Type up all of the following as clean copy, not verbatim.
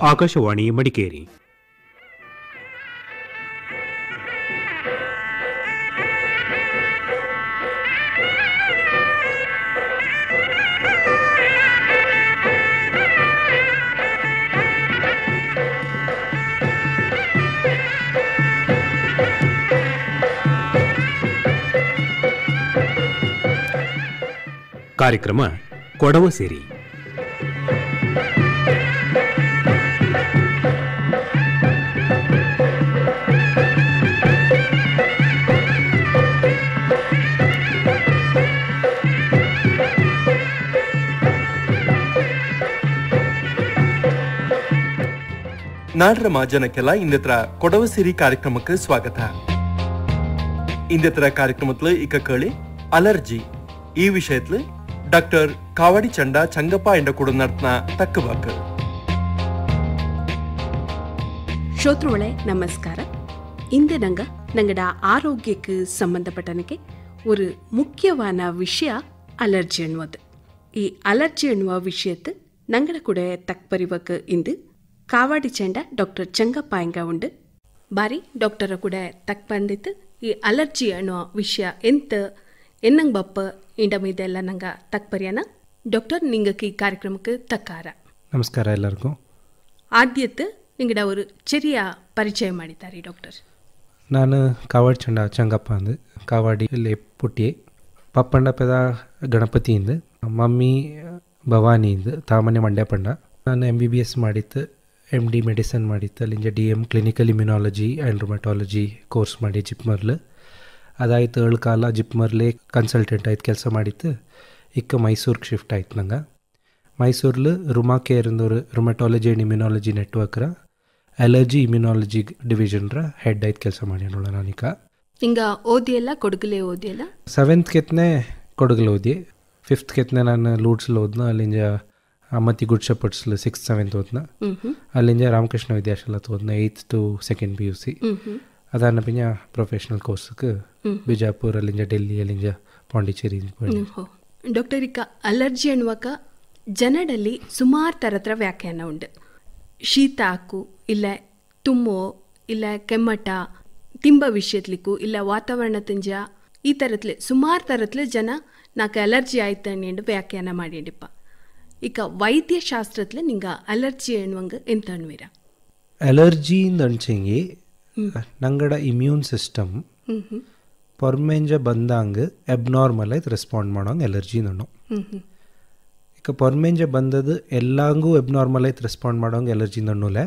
ಆಕಾಶವಾಣಿ ಮಡಿಕೇರಿ. ಕಾರ್ಯಕ್ರಮ ಕೊಡವ ಸೇರಿ. ನಾಡ್ರ ಮಾಜನಕ್ಕೆಲ್ಲ ಇಂದತ್ರ ಕೊಡವ ಸಿರಿ ಕಾರ್ಯಕ್ರಮಕ್ಕೆ ಸ್ವಾಗತ. ಇಂದತ್ರ ಕಾರ್ಯಕ್ರಮത്തിൽ ഇക്ക കേളി അലർജി ഈ വിഷയത്തിൽ ഡോക്ടർ കാവാടി ചണ്ട ചങ്കപ്പ എന്റെ കൂടെ നടത്തുന്ന തക്കുവാക്ക്. ಶ್ರೋತೃಗಳೇ ನಮಸ್ಕಾರ. ಇಂದು ನಂಗಡ ಆರೋಗ್ಯಕ್ಕೆ ಸಂಬಂಧಪಟ್ಟನಕ್ಕೆ ஒரு முக்கியமான விஷயம் அலர்ஜி ಅನ್ನುವುದು. ಈ ಅಲರ್ಜಿ ಎನ್ನುವ ವಿಷಯத்தை ನಂಗಡ ಕೂಡ ತಕ್ಪರಿವಕ್ಕೆ ಇಂದು ಕಾವಾಡಿ ಚಂಡ ಡಾಕ್ಟರ್ ಚಂಗಪ್ಪ ಎಂಗ ಉಂಡು. ಬಾರಿ ಡಾಕ್ಟರ ಕೂಡ ತಕ್ ಬಂದಿತ್ತು ಈ ಅಲರ್ಜಿ ಅನ್ನುವ ವಿಷಯ ಎಂತ ಎನ್ನಂಗ್ ಬಪ್ಪ ಇಂಡಮಿದೆಲ್ಲ ನಂಗ ತಕ್ಪರ್ಯಾನ. ಡಾಕ್ಟರ್ ನಿಂಗಕ್ಕೆ ಈ ಕಾರ್ಯಕ್ರಮಕ್ಕೆ ತಕ್ಕಾರ. ನಮಸ್ಕಾರ ಎಲ್ಲರಿಗೂ. ಆದ್ಯತೆ ನಿಂಗಡ ஒரு ചെറിയ ಪರಿಚಯ ಮಾಡಿದ್ದಾರೆ ಡಾಕ್ಟರ್. ನಾನು ಕಾವಾಡಿ ಚಂಡ ಚಂಗಪ್ಪ ಅಂದು ಕಾವಾಡಿಯಲ್ಲಿ ಪುಟ್ಟಿ ಪಪ್ಪಂಡ ಪೆದ ಗಣಪತಿಯಿಂದ ಮಮ್ಮಿ ಭವಾನಿಯಿಂದ ತಾಮನೆ ಮಂಡ್ಯ ಪಂಡ. ನಾನು MBBS ಮಾಡಿತ್ತು, MD ಮೆಡಿಸನ್ ಮಾಡಿತ್ತು, ಅಲ್ಲಿಂದ DM clinical immunology and rheumatology course ಮಾಡಿ ಜಿಪ್ಮರ್ಲು. ಅದಾಯ್ತು 7 ಕಾಲ ಜಿಪ್ಮರ್ಲೆ ಕನ್ಸಲ್ಟೆಂಟ್ ಆಯ್ತು ಕೆಲಸ ಮಾಡಿತ್ತು. ಇಕ್ಕ ಮೈಸೂರಿಗೆ ಶಿಫ್ಟ್ ಆಯ್ತು. ನಂಗೆ ಮೈಸೂರಲ್ಲಿ ರುಮಾ ಕೇರ್ ಅಂದವರು ರುಮಟಾಲಜಿ ಆ್ಯಂಡ್ ಇಮ್ಯುನಾಲಜಿ ನೆಟ್ವರ್ಕ್ರ ಅಲರ್ಜಿ ಇಮ್ಯುನಾಲಜಿ ಡಿವಿಷನ್ರ ಹೆಡ್ ಆಯ್ತು ಕೆಲಸ ಮಾಡ್ಯಾನೋಳ ನಾನೀಗ. ಹಿಂಗ ಓದಿಯಲ್ಲ ಕೊಡಗಲೇ ಓದಿಯಲ್ಲ? 7th ಕೆತ್ತನೆ ಕೊಡಗಲು ಓದಿ, 5th ಕೆತ್ತನೆ ನಾನು ಲೂಡ್ಸ್ಲು ಓದ್ನ. ಅಲ್ಲಿಂದ ಅಮ್ಮತ್ತಿ ಗುಡ್ ಶೆಪರ್ಡ್ಸ್ಲು 6th 7th ಓದ್ನ. ಅಲ್ಲಿಂದ Ramakrishna ವಿದ್ಯಾಶಾಲಾ ಓದ್ನ 8th to 2nd PUC. ಅದಾನ ಪಿಂಜ ಪ್ರೊಫೆಷನಲ್ ಕೋರ್ಸ್ಗೆ ಬಿಜಾಪುರ, ಅಲ್ಲಿಂದ ಡೆಲ್ಲಿ, ಅಲ್ಲಿಂದ ಪಾಂಡಿಚೇರಿ. ಡಾಕ್ಟರ್, ಈಗ ಅಲರ್ಜಿ ಅನ್ನುವಾಗ ಜನರಲ್ಲಿ ಸುಮಾರು ಥರದ ವ್ಯಾಖ್ಯಾನ ಉಂಟು. ಶೀತ ಹಾಕು, ಇಲ್ಲ ತುಮ್ಮೋ, ಇಲ್ಲ ಕೆಮ್ಮಟ, ತಿಂಬ ವಿಷಯತ್ಲಿಕ್ಕೂ, ಇಲ್ಲ ವಾತಾವರಣ ತಿಂಜ, ಈ ಥರತ್ಲೆ ಸುಮಾರು ಥರತ್ಲೆ ಜನ ನಾಲ್ಕು ಅಲರ್ಜಿ ಆಯ್ತು ಅನ್ನೆಂಡು ವ್ಯಾಖ್ಯಾನ ಮಾಡಿಡಿಪ್ಪ. ಈಗ ವೈದ್ಯಶಾಸ್ತ್ರತ್ಲೆ ನಿಂಗೆ ಅಲರ್ಜಿ ಅನ್ನುವಂಗ ಎಂತ ಅನ್ವೀರ? ಅಲರ್ಜಿ ಅಂಚೆಂಗಿ ನಂಗಡ ಇಮ್ಯೂನ್ ಸಿಸ್ಟಮ್ ಪೊರ್ಮೆಂಜ ಬಂದಂಗೆ ಅಬ್ನಾರ್ಮಲ್ ಆಯ್ತು ರೆಸ್ಪಾಂಡ್ ಮಾಡೋಂಗೆ ಅಲರ್ಜಿ ಅನ್ನೋ. ಈಗ ಪೊರ್ಮೆಂಜ ಬಂದದ್ದು ಎಲ್ಲಂಗೂ ಅಬ್ನಾರ್ಮಲ್ ಆಯ್ತು ರೆಸ್ಪಾಂಡ್ ಮಾಡೋಂಗೆ ಅಲರ್ಜಿ ಅನ್ನೋಲೆ.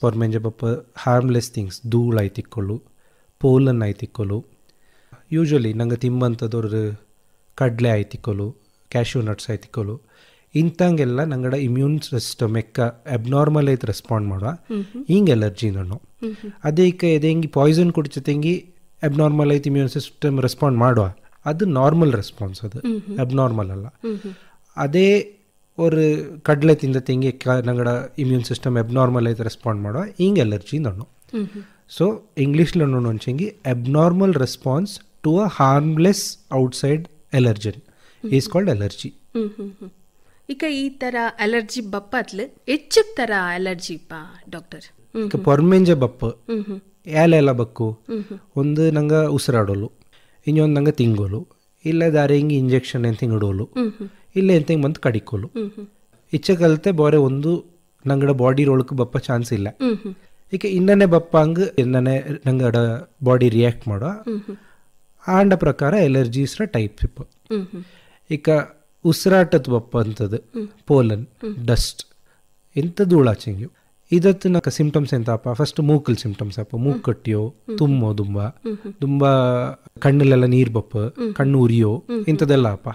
ಪೊರ್ಮೆಂಜ ಬಪ್ಪ ಹಾರ್ಮ್ಲೆಸ್ ಥಿಂಗ್ಸ್, ಧೂಳು ಆಯ್ತಿಕ್ಕೊಳ್ಳು, ಪೋಲನ್ ಆಯ್ತಿಕ್ಕೊಳ್ಳು, ಯೂಶ್ವಲಿ ನಂಗೆ ತಿಂಬಂಥದ್ದವ್ರ ಕಡಲೆ ಆಯ್ತಿಕ್ಕೊಳ್ಳು, ಕ್ಯಾಶ್ಯೂ ನಟ್ಸ್ ಆಯ್ತಿಕ್ಕೊಳ್ಳು, ಇಂಥಂಗೆಲ್ಲ ನಂಗಡ ಇಮ್ಯೂನ್ ಸಿಸ್ಟಮ್ ಎಕ್ಕ ಅಬ್ನಾರ್ಮಲ್ ಆಯ್ತು ರೆಸ್ಪಾಂಡ್ ಮಾಡುವ ಹಿಂಗೆ ಅಲರ್ಜಿ ಅನ್ನೋ. ಅದೇ ಈಗ ಎದೆಂಗಿ ಪಾಯ್ಸನ್ ಕುಡಿಚತೆಂಗಿ ಅಬ್ನಾರ್ಮಲ್ ಆಯ್ತು ಇಮ್ಯೂನ್ ಸಿಸ್ಟಮ್ ರೆಸ್ಪಾಂಡ್ ಮಾಡುವ, ಅದು ನಾರ್ಮಲ್ ರೆಸ್ಪಾನ್ಸ್, ಅದು ಅಬ್ನಾರ್ಮಲ್ ಅಲ್ಲ. ಅದೇ ஒரு கடலை திந்த தெங்கி நங்கட இம்யூன் சிஸ்டம் அப்நார்மல் ஆய்த்து ரெஸ்பாண்ட் ಮಾಡುವ ಹಿಂಗೆ ಅಲರ್ಜಿ ಅನ್ನೋ. ಸೊ ಇಂಗ್ಲೀಷ್లో ಅನ್ನೋಂಚೆಂಗಿ abnormal response to a harmless outside allergen is called allergy. ಈಗ ಈ ಥರ ಅಲರ್ಜಿ ಬಪ್ಪತ್ಲು ಹೆಚ್ಚು ಥರ ಅಲರ್ಜಿ ಪಾ ಡಾಕ್ಟರ್? ಈಗ ಪೊರ್ಮೆಂಜ ಬಪ್ಪ ಏಲೆಲ್ಲ ಬಕ್ಕು, ಒಂದು ನಂಗೆ ಉಸಿರಾಡೋಲು, ಇನ್ನೊಂದು ನಂಗೆ ತಿಂಗೋಲು, ಇಲ್ಲ ದಾರಿ ಹಿಂಗೆ ಇಂಜೆಕ್ಷನ್ ಎಂತ ಹಿಂಗಿಡೋಲು, ಇಲ್ಲ ಎಂತ ಹಿಂಗೆ ಬಂದು ಕಡಿಕೋಲು. ಇಚ್ಚೆ ಕಲಿತೆ ಬೇರೆ ಒಂದು ನಂಗಡ ಬಾಡಿ ರೋಳಕ್ಕೆ ಬಪ್ಪ ಚಾನ್ಸ್ ಇಲ್ಲ. ಈಗ ಇನ್ನನೇ ಬಪ್ಪ ಹಂಗೆ ಇನ್ನನೇ ನಂಗಡ ಬಾಡಿ ರಿಯಾಕ್ಟ್ ಮಾಡೋ ಆಂಡ ಪ್ರಕಾರ ಎಲರ್ಜೀಸ್ರ ಟೈಪ್ ಇಪ್ಪ. ಈಗ ಉಸಿರಾಟದ ಬಪ್ಪ ಅಂತದ್ದು ಪೋಲನ್, ಡಸ್ಟ್, ಇಂಥ ಧೂಳಾಚೆಂಗಿ ಇದತ್ತು ನಕ ಸಿಂಪ್ಟಮ್ಸ್ ಎಂತಪ್ಪ? ಫಸ್ಟ್ ಮೂಕಲ್ ಸಿಂಪ್ಟಮ್ಸ್ ಅಪ್ಪ, ಮೂಕು ಕಟ್ಟಿಯೋ, ತುಮ್ಮೋ, ದುಂಬ ಕಣ್ಣಲ್ಲೆಲ್ಲ ನೀರು ಬಪ್ಪ, ಕಣ್ಣು ಉರಿಯೋ, ಇಂಥದ್ದೆಲ್ಲ ಅಪ್ಪ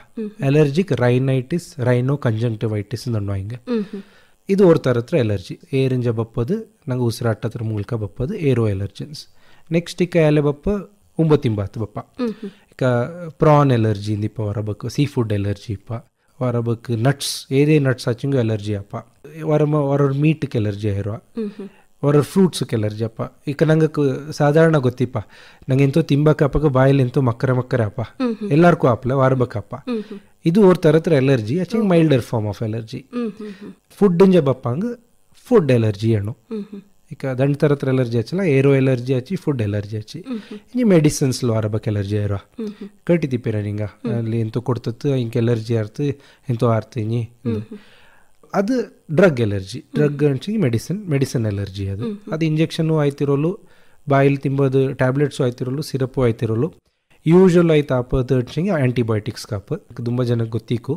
ಅಲರ್ಜಿಕ್ ರೈನೈಟಿಸ್, ರೈನೋ ಕಂಜಂಕ್ಟಿವೈಟಿಸ್ ಅನ್ನೋ ಹಿಂಗೆ. ಇದು ಓರ್ತಾರ ಹತ್ರ ಎಲರ್ಜಿ. ಏರಿಂಜ ಬಪ್ಪದು ನಂಗೆ ಉಸಿರಾಟದ್ರ ಮೂಲಕ ಬಪ್ಪದು ಏರೋ ಎಲರ್ಜನ್ಸ್. ನೆಕ್ಸ್ಟ್ ಈಗ ಎಲೆ ಬಪ್ಪ ಉಂಬತ್ತಿಂಬಾತು ಬಪ್ಪ. ಈಗ ಪ್ರಾನ್ ಎಲರ್ಜಿ ಇಂದಿಪ್ಪ ಹೊರಬಕ್ಕು, ಸೀ ಫುಡ್ ಎಲರ್ಜಿ ಇಪ್ಪ ಹೊರಬಕ್ಕು, ನಟ್ಸ್ ಏದೇ ನಟ್ಸ್ ಹಚ್ಚಿಂಗು ಎಲರ್ಜಿ ಅಪ್ಪ, ಹೊರ ಮೀಟ್ಗೆ ಎಲರ್ಜಿ ಇರುವ, ಹೊರ ಫ್ರೂಟ್ಸ್ಗೆ ಎಲರ್ಜಿ ಅಪ್ಪ. ಈಗ ನಂಗೆ ಸಾಧಾರಣ ಗೊತ್ತಿಪ್ಪ, ನಂಗೆ ಎಂತೋ ತಿಂಬಕಪ್ಪ ಬಾಯಲ್ಲಿ ಎಂತೋ ಮಕ್ಕರೆ ಅಪ್ಪ, ಎಲ್ಲರಿಗೂ ಆಪ್ಲೆ ಹೊರಬಕ್ಕಪ್ಪ. ಇದು ಅವ್ರ ಥರ ಎಲರ್ಜಿ, ಆಚೆ milder form of allergy. Food ಇಂಜ ಬಪ್ಪಂಗೆ ಫುಡ್ ಎಲರ್ಜಿ ಅಣ್ಣು ಈಗ ದಂಡ ಥರ ಎಲರ್ಜಿ ಹಚ್ಚಲ್ಲ ಏರೋ ಎಲರ್ಜಿ ಹಚ್ಚಿ ಫುಡ್ ಎಲರ್ಜಿ ಹಚ್ಚಿ ಇನ್ನು ಮೆಡಿಸಿನ್ಸ್ಲು ಆರಬಕ್ಕೆ ಎಲರ್ಜಿ ಏರೋ ಕಟ್ಟಿತಿಪ್ಪೇರ ನಿಂಗೆ ಅಲ್ಲಿ ಎಂತೂ ಕೊಡ್ತತ್ತು ಹಿಂಗೆ ಎಲರ್ಜಿ ಆರ್ತು ಎಂತೋ ಆರ್ತೀನಿ ಅದು ಡ್ರಗ್ ಎಲರ್ಜಿ ಡ್ರಗ್ ಅಂಚಿ ಮೆಡಿಸಿನ್ ಎಲರ್ಜಿ ಅದು ಇಂಜೆಕ್ಷನ್ನು ಆಯ್ತಿರೋಲು ಬಾಯಲ್ಲಿ ತಿಂಬೋದು ಟ್ಯಾಬ್ಲೆಟ್ಸು ಆಯ್ತಿರೋಲು ಸಿರಪ್ಪು ಆಯ್ತಿರೋಲು ಯೂಶಲ್ ಆಯ್ತು ಆಪದು ಅಡ್ಸಂಗೆ ಆ್ಯಂಟಿಬಯೋಟಿಕ್ಸ್ ಕಾಪ ತುಂಬ ಜನಕ್ಕೆ ಗೊತ್ತಿಕ್ಕು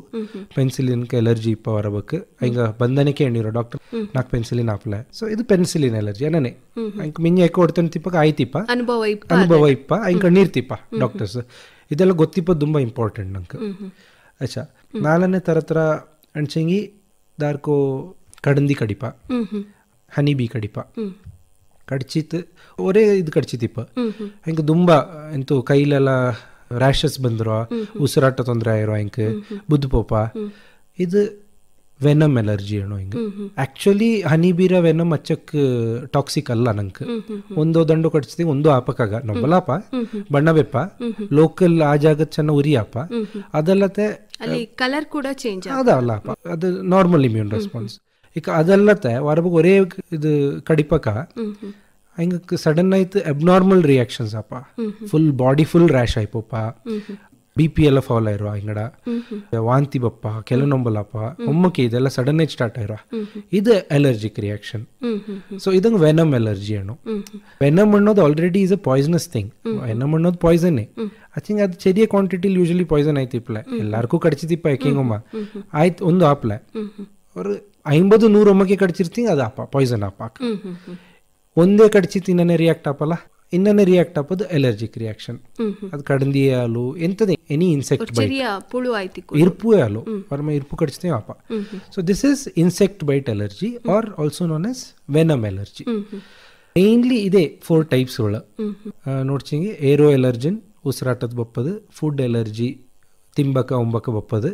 ಪೆನ್ಸಿಲಿನ್ಗೆ ಎಲರ್ಜಿ ಇಪ್ಪ ಹೊರಬೇಕು ಹಿಂಗೆ ಬಂಧನಕ್ಕೆ ಎಣ್ಣಿರೋ ಡಾಕ್ಟರ್ ನಾಲ್ಕು ಪೆನ್ಸಿಲಿನ್ ಆಪ್ಲೆ ಸೊ ಇದು ಪೆನ್ಸಿಲಿನ್ ಎಲರ್ಜಿ ಅನ್ನೇ ಹಿಂಗೆ ಮಿಂಜೆ ಯಾಕೆ ಹೊಡ್ತಾನೆ ತಿಪ್ಪಕ್ಕೆ ಆಯ್ತಿಪ್ಪ ಅನುಭವ ಇಪ್ಪ ಹಿಂಗೆ ನೀರ್ತಿಪ್ಪ ಡಾಕ್ಟರ್ಸ್ ಇದೆಲ್ಲ ಗೊತ್ತಿಪ್ಪ ತುಂಬ ಇಂಪಾರ್ಟೆಂಟ್ ನಂಗೆ ಅಚ್ಚಾ ನಾಲ್ಕನೇ ಥರ ಅಣ್ಸಂಗಿ ದಾರ್ಕೋ ಕಡಂದಿ ಕಡಿಪ ಹನಿ ಬಿ ಕಡಿಪ ಕಡ್ಚಿತ್ತು ಒರೇ ಇದು ಕಡ್ಚಿತಿಪ್ಪ ಹಿಂಗೆ ತುಂಬ ಎಂತೂ ಕೈಲೆಲ್ಲ ರ್ಯಾಷಸ್ ಬಂದ್ರು ಉಸಿರಾಟ ತೊಂದರೆ ಆಗಿರೋ ಹಿಂಗೆ ಬುದ್ಧಪೋಪ ಇದು ವೆನಮ್ ಎಲರ್ಜಿ ಏನೋ ಹಿಂಗೆ ಆ್ಯಕ್ಚುಲಿ ಹನಿ ಬೀರ ವೆನಮ್ ಹಚ್ಚಕ್ಕೆ ಟಾಕ್ಸಿಕ್ ಅಲ್ಲ ನಂಗೆ ಒಂದೋ ದಂಡು ಕಡ್ಸ್ತೀವಿ ಒಂದೋ ಆಪಕ್ಕಾಗ ನೊಬ್ಬಲಾಪ ಬಣ್ಣ ಬೆಪ್ಪ ಲೋಕಲ್ ಆ ಜಾಗದ ಚೆನ್ನ ಉರಿಯಪ್ಪ ಅದಲ್ಲತ್ತೆ ಕಲರ್ ಕೂಡ ಚೇಂಜ್ ಅದಲ್ಲಪ್ಪ ಅದು ನಾರ್ಮಲ್ ಇಮ್ಯೂನ್ ರೆಸ್ಪಾನ್ಸ್ ಈಗ ಅದಲ್ಲತ್ತೆ ಹೊರಬಗೆ ಒರೇ ಇದು ಕಡಿಪಕ ಹಿಂಗೆ ಸಡನ್ ಆಯ್ತು ಅಬ್ನಾರ್ಮಲ್ ರಿಯಾಕ್ಷನ್ಸ್ ಅಪ್ಪ ಫುಲ್ ಬಾಡಿ ಫುಲ್ ರ್ಯಾಶ್ ಆಯ್ಪಪ್ಪ ಬಿ ಪಿ ಎಲ್ಲ ಫಾಲ್ ಆಯಿರೋ ಹಿಂಗಡ ವಾಂತಿ ಬಪ್ಪ ಕೆಲ ನೊಂಬಲಪ್ಪ ಒಮ್ಮಕ್ಕೆ ಇದೆಲ್ಲ ಸಡನ್ ಆಗಿ ಸ್ಟಾರ್ಟ್ ಆಯಿರೋ ಇದು ಅಲರ್ಜಿಕ್ ರಿಯಾಕ್ಷನ್ ಸೊ ಇದಂಗೆ ವೆನಮ್ ಎಲರ್ಜಿ ಅಣ್ಣು ವೆನಮ್ ಅನ್ನೋದು already is a poisonous thing venom ಅನ್ನೋದು ಪಾಯ್ಸನ್ನೇ ಐ ಅದು ಚೆರಿಯ ಕ್ವಾಂಟಿಟಿಲಿ ಯೂಶಲಿ ಪಾಯ್ಸನ್ ಆಯ್ತಿಪ್ಲೆ ಎಲ್ಲಾರ್ಗೂ ಕಡ್ಚಿತಿಪ್ಪ ಯಾಕಿಂಗಮ್ಮ ಆಯ್ತು ಒಂದು ಆಪ್ಲೆ ಅವ್ರು 50-100 ಒಮ್ಮಕ್ಕೆ ಕಡ್ಚಿರ್ತೀನಿ ಅದು ಅಪ್ಪ ಪಾಯ್ಸನ್ ಅಪ್ಪ ಒಂದೇ ಕಡ್ಚಿತ್ತು ಇನ್ನೇ ರಿಯಾಕ್ಟ್ ಆಪಲ್ಲ ಇನ್ನೇ ರಿಯಾಕ್ಟ್ ಆಪದು ಎಲರ್ಜಿಕ್ ರಿಯಾಕ್ಷನ್ ಅದು ಕಡಂದಿ ಹಾಲು ಎಂತದೇ ಎನಿ ಇನ್ಸೆಕ್ಟ್ ಬೈಟ್ ಇರ್ಪು ಹಾಲು ಹೊರಮ ಇರ್ಪು ಕಡಿಸ್ತೀವಿ ಅಪ್ಪ so this is insect bite allergy are also known as venom allergy mainly ಇದೆ 4 ಟೈಪ್ಸ್ಗಳು ನೋಡ್ಚಿಂಗಿ ಏರೋ ಎಲರ್ಜಿನ್ ಉಸಿರಾಟದ ಬಪ್ಪದು ಫುಡ್ ಎಲರ್ಜಿ ತಿಂಬಕ ಒಂಬಕ ಬಪ್ಪದು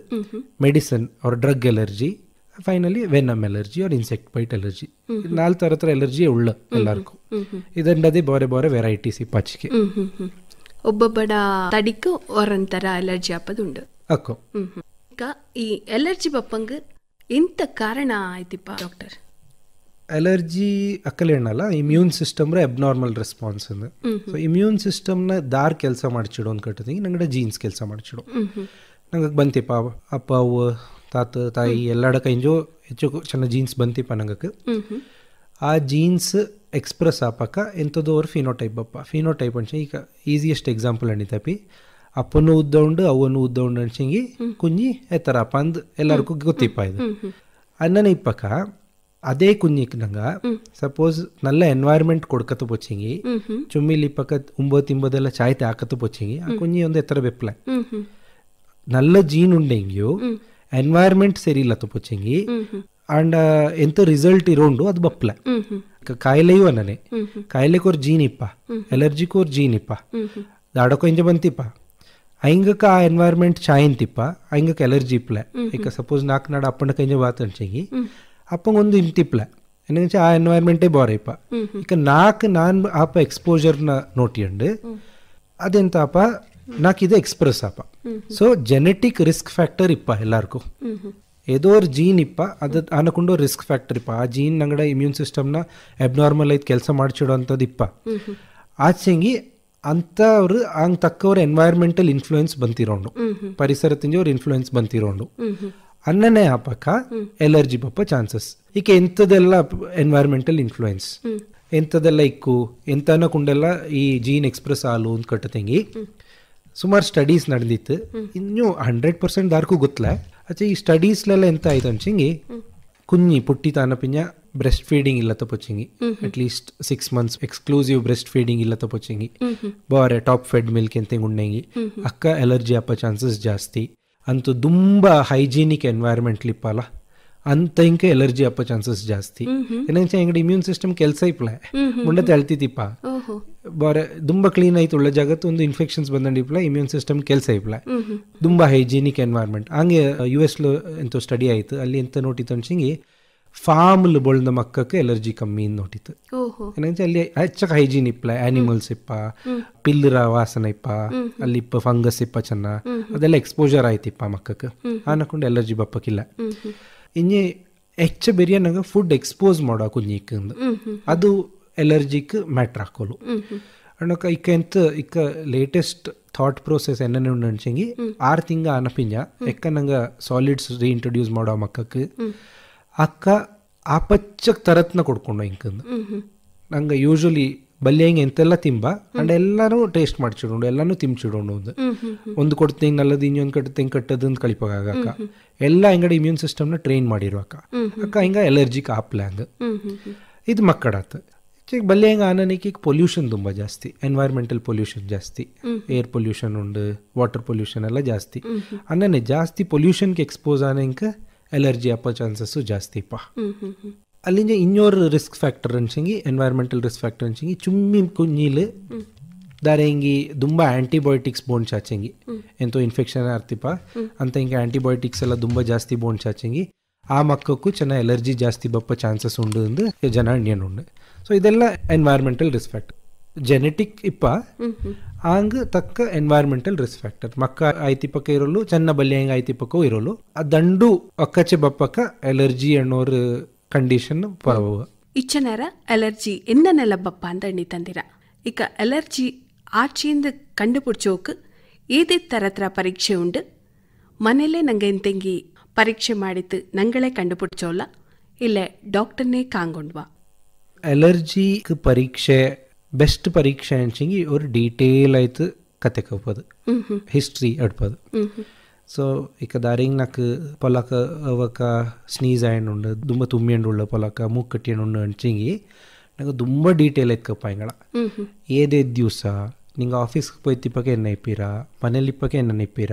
medicine or drug allergy finally venom allergy or insect bite allergy 4 ಥರ ಎಲರ್ಜಿ ಉಳ್ಳ ಎಲ್ಲರಿಗೂ ಇದನ್ನದೇ ಬೇರೆ ಬೇರೆ ವೆರೈಟೀಸ್ ಇಪ್ಪಾಚಿಗೆ ಒಬ್ಬೊಬ್ಬಡ ತಡಿಕು ಒರಂತರ ಅಲರ್ಜಿ ಆಪದುಂಡು ಅಕ್ಕೋ ಈಗ ಈ ಎಲರ್ಜಿ ಬಪ್ಪಂಗ ಎಂತ ಕಾರಣ ಆಯ್ತಿಪ್ಪ ಡಾಕ್ಟರ್ ಅಲರ್ಜಿ ಅಕ್ಕಲೇನಲ್ಲ ಇಮ್ಯೂನ್ ಸಿಸ್ಟಮ್ ಅಬ್ನಾರ್ಮಲ್ ರೆಸ್ಪಾನ್ಸ್ ಅಂದ ಸೊ ಇಮ್ಯೂನ್ ಸಿಸ್ಟಮ್ನ ದಾರ್ ಕೆಲಸ ಮಾಡ್ಚಿಡೋ ಅಂತ ಕಟ್ಟಿದಂಗೆ ನಂಗಡೆ ಜೀನ್ಸ್ ಕೆಲಸ ಮಾಡ್ಚಿಡೋ ನಂಗೆ ಬಂತಿಪ್ಪ ಅಪ್ಪ ಅವ್ವ ತಾತ ತಾಯಿ ಎಲ್ಲಾಡ ಕೈಂಜೋ ಹೆಚ್ಚು ಚೆನ್ನಾಗಿ ಜೀನ್ಸ್ ಬಂತಿಪ್ಪ ನಂಗಕ್ಕೆ ಆ ಜೀನ್ಸ್ ಎಕ್ಸ್ಪ್ರೆಸ್ ಆಪಕ್ಕ ಎಂಥದ್ದು ಅವ್ರ ಫಿನೋಟೈಪ್ ಬಪ್ಪ ಫಿನೋಟೈಪ್ ಅನ್ಸಿ ಈಗ ಈಸಿಯೆಸ್ಟ್ ಎಕ್ಸಾಂಪಲ್ ಅಣಿತಪಿ ಅಪ್ಪನೂ ಉದ್ದೌಂಡು ಅವನು ಉದ್ದೌಂಡು ಅನ್ಸಂಗಿ ಕುಂಜಿ ಎತ್ತರಪ್ಪ ಅಂದ್ ಎಲ್ಲರಿಗೂ ಗೊತ್ತಿಪ್ಪ ಇದು ಅನ್ನನೇ ಇಪ್ಪಕ್ಕ ಅದೇ ಕುഞ്ഞിക്ക് ನಂಗೆ ಸಪೋಸ್ നല്ല ಎನ್ವೈರ್ಮೆಂಟ್ ಕೊಡ್ಕತ್ತ ಪೊಚ್ಚಿಂಗಿ ಚುಮ್ಮಿಲಿ ಇಪ್ಪಕ್ಕ ಉಂಬೋತಿಂಬೋದೆಲ್ಲ ಚಾಯ್ತೆ ಹಾಕತ್ತ ಪೊಚ್ಚಿಂಗಿ ಆ ಕುഞ്ഞി ಒಂದು ಎತ್ತರ ಬೆಪ್ಪಲೆ നല്ല ജീൻ ഉണ്ടെങ്കിയോ ಎನ್ವೈರ್ಮೆಂಟ್ ಸರಿ ಇಲ್ಲ ಪೊಚ್ಚಿಂಗಿ ಅಂಡ್ ಎಂತ ರಿಸಲ್ಟ್ ಇರೋಂಡು ಅದು ಬಪ್ಪಲೆ ಕಾಯಿಲೆಯೂ ಅನ್ನನೆ ಕಾಯಿಲೆಕೋರ್ ಜೀನ್ ಇಪ್ಪ ಎಲರ್ಜಿಕೋರ್ ಜೀನ್ ಇಪ್ಪ ದಾಡಕೋ ಇಂಜ ಬಂತಿಪ್ಪ ಹಂಗಕ್ಕೆ ಆ ಎನ್ವೈರ್ಮೆಂಟ್ ಚಾಯಿಂತಿಪ್ಪ ಹಂಗಕ್ಕೆ ಎಲರ್ಜಿ ಇಪ್ಪಲೆ ಈಗ ಸಪೋಸ್ ನಾಲ್ಕು ನಾಡು ಅಪ್ಪನ ಕೈಂಜ ಬಾತ್ ಅನ್ಸಂಗಿ ಅಪ್ಪಂಗೊಂದು ಇಂತಿಪ್ಲೆ ಏನಂಚ ಆ ಎನ್ವೈರ್ಮೆಂಟೇ ಬಾರೈಪ ಈಗ ನಾನು ಆಪ ಎಕ್ಸ್ಪೋಜರ್ನ ನೋಟಿಯಂಡು ಅದೆಂತ ಅಪ್ಪ ಇದು ಎಕ್ಸ್ಪ್ರೆಸ್ ಅಪ್ಪ ಸೊ ಜೆನೆಟಿಕ್ ರಿಸ್ಕ್ ಫ್ಯಾಕ್ಟರ್ ಇಪ್ಪ ಎಲ್ಲಾರ್ಗೂ ಏದೋ ಜೀನ್ ಇಪ್ಪ ಅದು ಅನ್ಕೊಂಡು ರಿಸ್ಕ್ ಫ್ಯಾಕ್ಟರ್ ಇಪ್ಪ ಆ ಜೀನ್ ನಂಗಡ ಇಮ್ಯೂನ್ ಸಿಸ್ಟಮ್ನ ಅಬ್ನಾರ್ಮಲ್ ಐತ್ ಕೆಲಸ ಮಾಡ್ಸಿಡೋ ಅಂಥದ್ದು ಇಪ್ಪ ಆಚೆಂಗಿ ಅಂಥವ್ರು ಹಂಗೆ ತಕ್ಕವ್ರ ಎನ್ವೈರ್ಮೆಂಟಲ್ ಇನ್ಫ್ಲೂಯೆನ್ಸ್ ಬಂತಿರೋಂಡು ಪರಿಸರ ತಿಂಜವ್ರ ಇನ್ಫ್ಲೂಯೆನ್ಸ್ ಬಂತಿರೋಂಡು ಅನ್ನನೇ ಆಪಕ್ಕ ಎಲರ್ಜಿ ಬಪ್ಪ ಚಾನ್ಸಸ್ ಈಗ ಎಂಥದೆಲ್ಲ ಎನ್ವೈರ್ಮೆಂಟಲ್ ಇನ್ಫ್ಲೂಯೆನ್ಸ್ ಎಂಥದೆಲ್ಲ ಇಕ್ಕು ಎಂತ ಅನ್ನಕೊಂಡೆಲ್ಲ ಈ ಜೀನ್ ಎಕ್ಸ್ಪ್ರೆಸ್ ಆಲು ಅಂತ ಕಟ್ಟತಂಗಿ ಸುಮಾರು ಸ್ಟಡೀಸ್ ನಡೆದಿತ್ತು ಇನ್ನೂ 100% ದಾರ್ಗೂ ಗೊತ್ತಲ ಅಚ್ಚೆ ಈ ಸ್ಟಡೀಸ್ಲೆಲ್ಲ ಎಂತ ಆಯ್ತು ಅನ್ಸಂಗಿ ಕುഞ്ഞി ಪುಟ್ಟಿ ತಾನ ಪಿಂಜ ಬ್ರೆಸ್ಟ್ ಫೀಡಿಂಗ್ ಇಲ್ಲತ್ತ ಪೊಚ್ಚಿಂಗಿ at least 6 months exclusive breast feeding ಇಲ್ಲತ್ತ ಪೊಚ್ಚಿಂಗಿ ಬಾರೆ ಟಾಪ್ ಫೆಡ್ ಮಿಲ್ಕ್ ಎಂತ ಉಣ್ಣಂಗಿ ಅಕ್ಕ ಎಲರ್ಜಿ ಅಪ್ಪ ಚಾನ್ಸಸ್ ಜಾಸ್ತಿ ಅಂತೂ ತುಂಬ ಹೈಜೀನಿಕ್ ಎನ್ವೈರ್ಮೆಂಟ್ಲಿ ಇಪ್ಪಲ್ಲ ಅಂತ ಇಂಕ ಎಲರ್ಜಿ ಅಪ್ಪ ಚಾನ್ಸಸ್ ಜಾಸ್ತಿ ಏನಂಚ ಹೆಂಗಡೆ ಇಮ್ಯೂನ್ ಸಿಸ್ಟಮ್ ಕೆಲಸ ಇಪ್ಪಲೆ ಮುಂಡೆ ತಳ್ತಿತಿಪ್ಪ ಬಾರೆ ತುಂಬ ಕ್ಲೀನ್ ಆಯ್ತು ಉಳ್ಳ ಜಾಗತ್ತು ಒಂದು ಇನ್ಫೆಕ್ಷನ್ಸ್ ಬಂದಂಡಿಪ್ಲ ಇಮ್ಯೂನ್ ಸಿಸ್ಟಮ್ ಕೆಲಸ ಇಪ್ಪಲೆ ತುಂಬ ಹೈಜೀನಿಕ್ ಎನ್ವೈರ್ಮೆಂಟ್ ಹಂಗೆ US ಎಂತೋ ಸ್ಟಡಿ ಆಯ್ತು ಅಲ್ಲಿ ಎಂತ ನೋಟಿತ್ತು ಅನ್ಸಂಗಿ ಫಾರ್ಮ್ಲ್ ಬೊಳ್ದ ಮಕ್ಕಕ್ಕೆ ಎಲರ್ಜಿ ಕಮ್ಮಿ ನೋಟಿತ್ತು ಏನಂಚ ಅಲ್ಲಿ ಹೆಚ್ಚಕ್ಕೆ ಹೈಜೀನ್ ಇಪ್ಪಲೆ ಆನಿಮಲ್ಸ್ ಇಪ್ಪ ಪಿಲ್ಲರ ವಾಸನ ಇಪ್ಪ ಅಲ್ಲಿ ಇಪ್ಪ ಫಂಗಸ್ ಇಪ್ಪ ಚೆನ್ನ ಅದೆಲ್ಲ ಎಕ್ಸ್ಪೋಜರ್ ಆಯ್ತಿಪ್ಪ ಮಕ್ಕಕ್ಕೆ ಅನ್ಕೊಂಡು ಎಲರ್ಜಿ ಬಪ್ಪಕ್ಕಿಲ್ಲ ಇನ್ನೇ ಹೆಚ್ಚ ಬೆರಿಯ ನಂಗೆ ಫುಡ್ ಎಕ್ಸ್ಪೋಸ್ ಮಾಡೋ ಕುഞ്ഞിಕ್ಕಂದು ಅದು ಎಲರ್ಜಿಕ್ ಮ್ಯಾಟ್ರ್ ಹಾಕೋಲು ಅನ್ನೋಕ ಇಕ್ಕ ಎಂತ ಇಕ್ಕ ಲೇಟೆಸ್ಟ್ ಥಾಟ್ ಪ್ರೋಸೆಸ್ ಎನ್ನ ನಡ್ಸಂಗಿ 6 ತಿಂಗ ಅನಪಿಂಜ ಎಕ್ಕ ನಂಗೆ ಸಾಲಿಡ್ಸ್ ರೀಇಂಟ್ರೊಡ್ಯೂಸ್ ಮಾಡೋ ಮಕ್ಕಕ್ಕೆ ಅಕ್ಕ ಆಪಚ್ಚಕ್ ತರತ್ನ ಕೊಡ್ಕೊಂಡು ಇಂಕಂದು ನಂಗೆ ಯೂಶ್ವಲಿ ಬಲ್ಯ ಹಿಂಗೆ ಎಂತೆಲ್ಲ ತಿಂಬ ಅಂಡ್ ಎಲ್ಲಾನು ಟೇಸ್ಟ್ ಮಾಡ್ಚಿಡೋಣ ಎಲ್ಲಾನು ತಿಂಚಿಡೋಣ ಒಂದು ಕೊಡ್ತೀನಿ ನಲ್ಲದು ಇನ್ನೊಂದು ಕಟ್ಟಂಗೆ ಕಟ್ಟದಂತ ಕಳಿಪಾಗ ಎಲ್ಲ ಹಿಂಗಡೆ ಇಮ್ಯೂನ್ ಸಿಸ್ಟಮ್ನ ಟ್ರೈನ್ ಮಾಡಿರೋ ಅಕ್ಕ ಹಿಂಗ ಎಲರ್ಜಿಕ್ ಆಪ್ಲೆ ಹಂಗ ಇದು ಮಕ್ಕಳಾತ ಬಲ್ಯ ಹಿಂಗೆ ಆನನಿಗೆ ಪೊಲ್ಯೂಷನ್ ತುಂಬ ಜಾಸ್ತಿ ಎನ್ವೈರ್ಮೆಂಟಲ್ ಪೊಲ್ಯೂಷನ್ ಜಾಸ್ತಿ ಏರ್ ಪೊಲ್ಯೂಷನ್ ಉಂಡು ವಾಟರ್ ಪೊಲ್ಯೂಷನ್ ಎಲ್ಲ ಜಾಸ್ತಿ ಅನ್ನನೆ ಜಾಸ್ತಿ ಪೊಲ್ಯೂಷನ್ಗೆ ಎಕ್ಸ್ಪೋಸ್ ಆನಂಕ ಎಲರ್ಜಿ ಅಪ್ಪ ಚಾನ್ಸಸ್ಸು ಜಾಸ್ತಿಪ್ಪ ಅಲ್ಲಿಂದ ಇನ್ನೊರು ರಿಸ್ಕ್ ಫ್ಯಾಕ್ಟರ್ ಅನ್ಸಂಗಿ ಎನ್ವೈರ್ಮೆಂಟಲ್ ರಿಸ್ಕ್ ಫ್ಯಾಕ್ಟರ್ ಅನ್ಸಂಗಿ ಚುಮ್ಮಿ ಕುഞ്ഞില് ದಾರೆ ಹಿಂಗೆ ತುಂಬ ಆ್ಯಂಟಿಬಯೋಟಿಕ್ಸ್ ಬೋನ್ ಚಾಚಂಗಿ ಎಂತೋ ಇನ್ಫೆಕ್ಷನ್ ಆರ್ತಿಪ್ಪ ಅಂತ ಹಿಂಗೆ ಆ್ಯಂಟಿಬಯೋಟಿಕ್ಸ್ ಎಲ್ಲ ತುಂಬ ಜಾಸ್ತಿ ಬೋನ್ ಚಾಚಂಗಿ ಆ ಮಕ್ಕಕ್ಕೂ ಚೆನ್ನಾಗಿ ಎಲರ್ಜಿ ಜಾಸ್ತಿ ಬಪ್ಪ ಚಾನ್ಸಸ್ ಉಂಡು ಅಂದು ಜನ ಅಣ್ಯನುಂಡು ಸೊ ಇದೆಲ್ಲ ಎನ್ವೈರ್ಮೆಂಟಲ್ ರಿಸ್ಕ್ ಫ್ಯಾಕ್ಟರ್ ಜೆನೆಟಿಕ್ ಇಪ್ಪ ಹಂಗೆ ತಕ್ಕ ಎನ್ವೈರ್ಮೆಂಟಲ್ ರಿಸ್ಕ್ ಫ್ಯಾಕ್ಟರ್ ಮಕ್ಕ ಐತಿಪಕ್ಕ ಇರೋಲು ಚೆನ್ನ ಬಲ್ಯ ಹೆಂಗೆ ಐತಿಪಕ್ಕೂ ಇರೋಲು ಆ ದಂಡು ಅಕ್ಕಚೆ ಬಪ್ಪಕ್ಕ ಎಲರ್ಜಿ ಅನ್ನೋರು ಕಂಡೀಷನ್ ಪರವ ಇಚ್ಚನಾರ ಅಲರ್ಜಿ ಎನ್ನನೆಲ್ಲ ಬಪ್ಪ ಅಂತ ಎಣ್ಣಿ ತಂದಿರ ಈಗ ಅಲರ್ಜಿ ಆಚೆಯಿಂದ ಕಂಡುಪಿಡ್ಚೋಕೆ ಏದೇ ಥರ ಪರೀಕ್ಷೆ ಉಂಡು ಮನೇಲೇ ನಂಗೆ ಎಂತೆಂಗಿ ಪರೀಕ್ಷೆ ಮಾಡಿತ್ತು ನಂಗಳೇ ಕಂಡುಪಿಡ್ಚೋಲ್ಲ ಇಲ್ಲ ಡಾಕ್ಟರ್ನೇ ಕಾಂಗೊಂಡ್ವಾ ಅಲರ್ಜಿ ಪರೀಕ್ಷೆ ಬೆಸ್ಟ್ ಪರೀಕ್ಷೆ ಅನ್ಸಂಗಿ ஒரு ಡೀಟೇಲ್ ಆಯ್ತು ಕತೆ ಕಪ್ಪದು ಹಿಸ್ಟ್ರಿ ಅಡ್ಪದು ಸೊ ಇಕ ದಾರಿಂಗ್ ನಾಕು ಪೊಲಕ ಅವಕ ಸ್ನೀಸ್ ಆಯಂಡು ತುಂಬ ತುಮ್ಮಿಯಂಡುಳ್ಳ ಪೊಲಕ ಮೂಕ್ ಕಟ್ಟಿಯಂಡು ಅನ್ಸಂಗಿ ನಂಗೆ ತುಂಬ ಡೀಟೇಲ್ ಎತ್ಕಪ್ಪ ಹಿಂಗಳ ಏದೇ ದಿವಸ ನಿಂಗೆ ಆಫೀಸ್ಗೆ ಪೋಯ್ತಿಪ್ಪಕ್ಕೆ ಎನ್ನ ಇಪ್ಪೀರ ಮನೇಲಿ ಇಪ್ಪಕ್ಕೆ ಎನ್ನ ಇಪ್ಪೀರ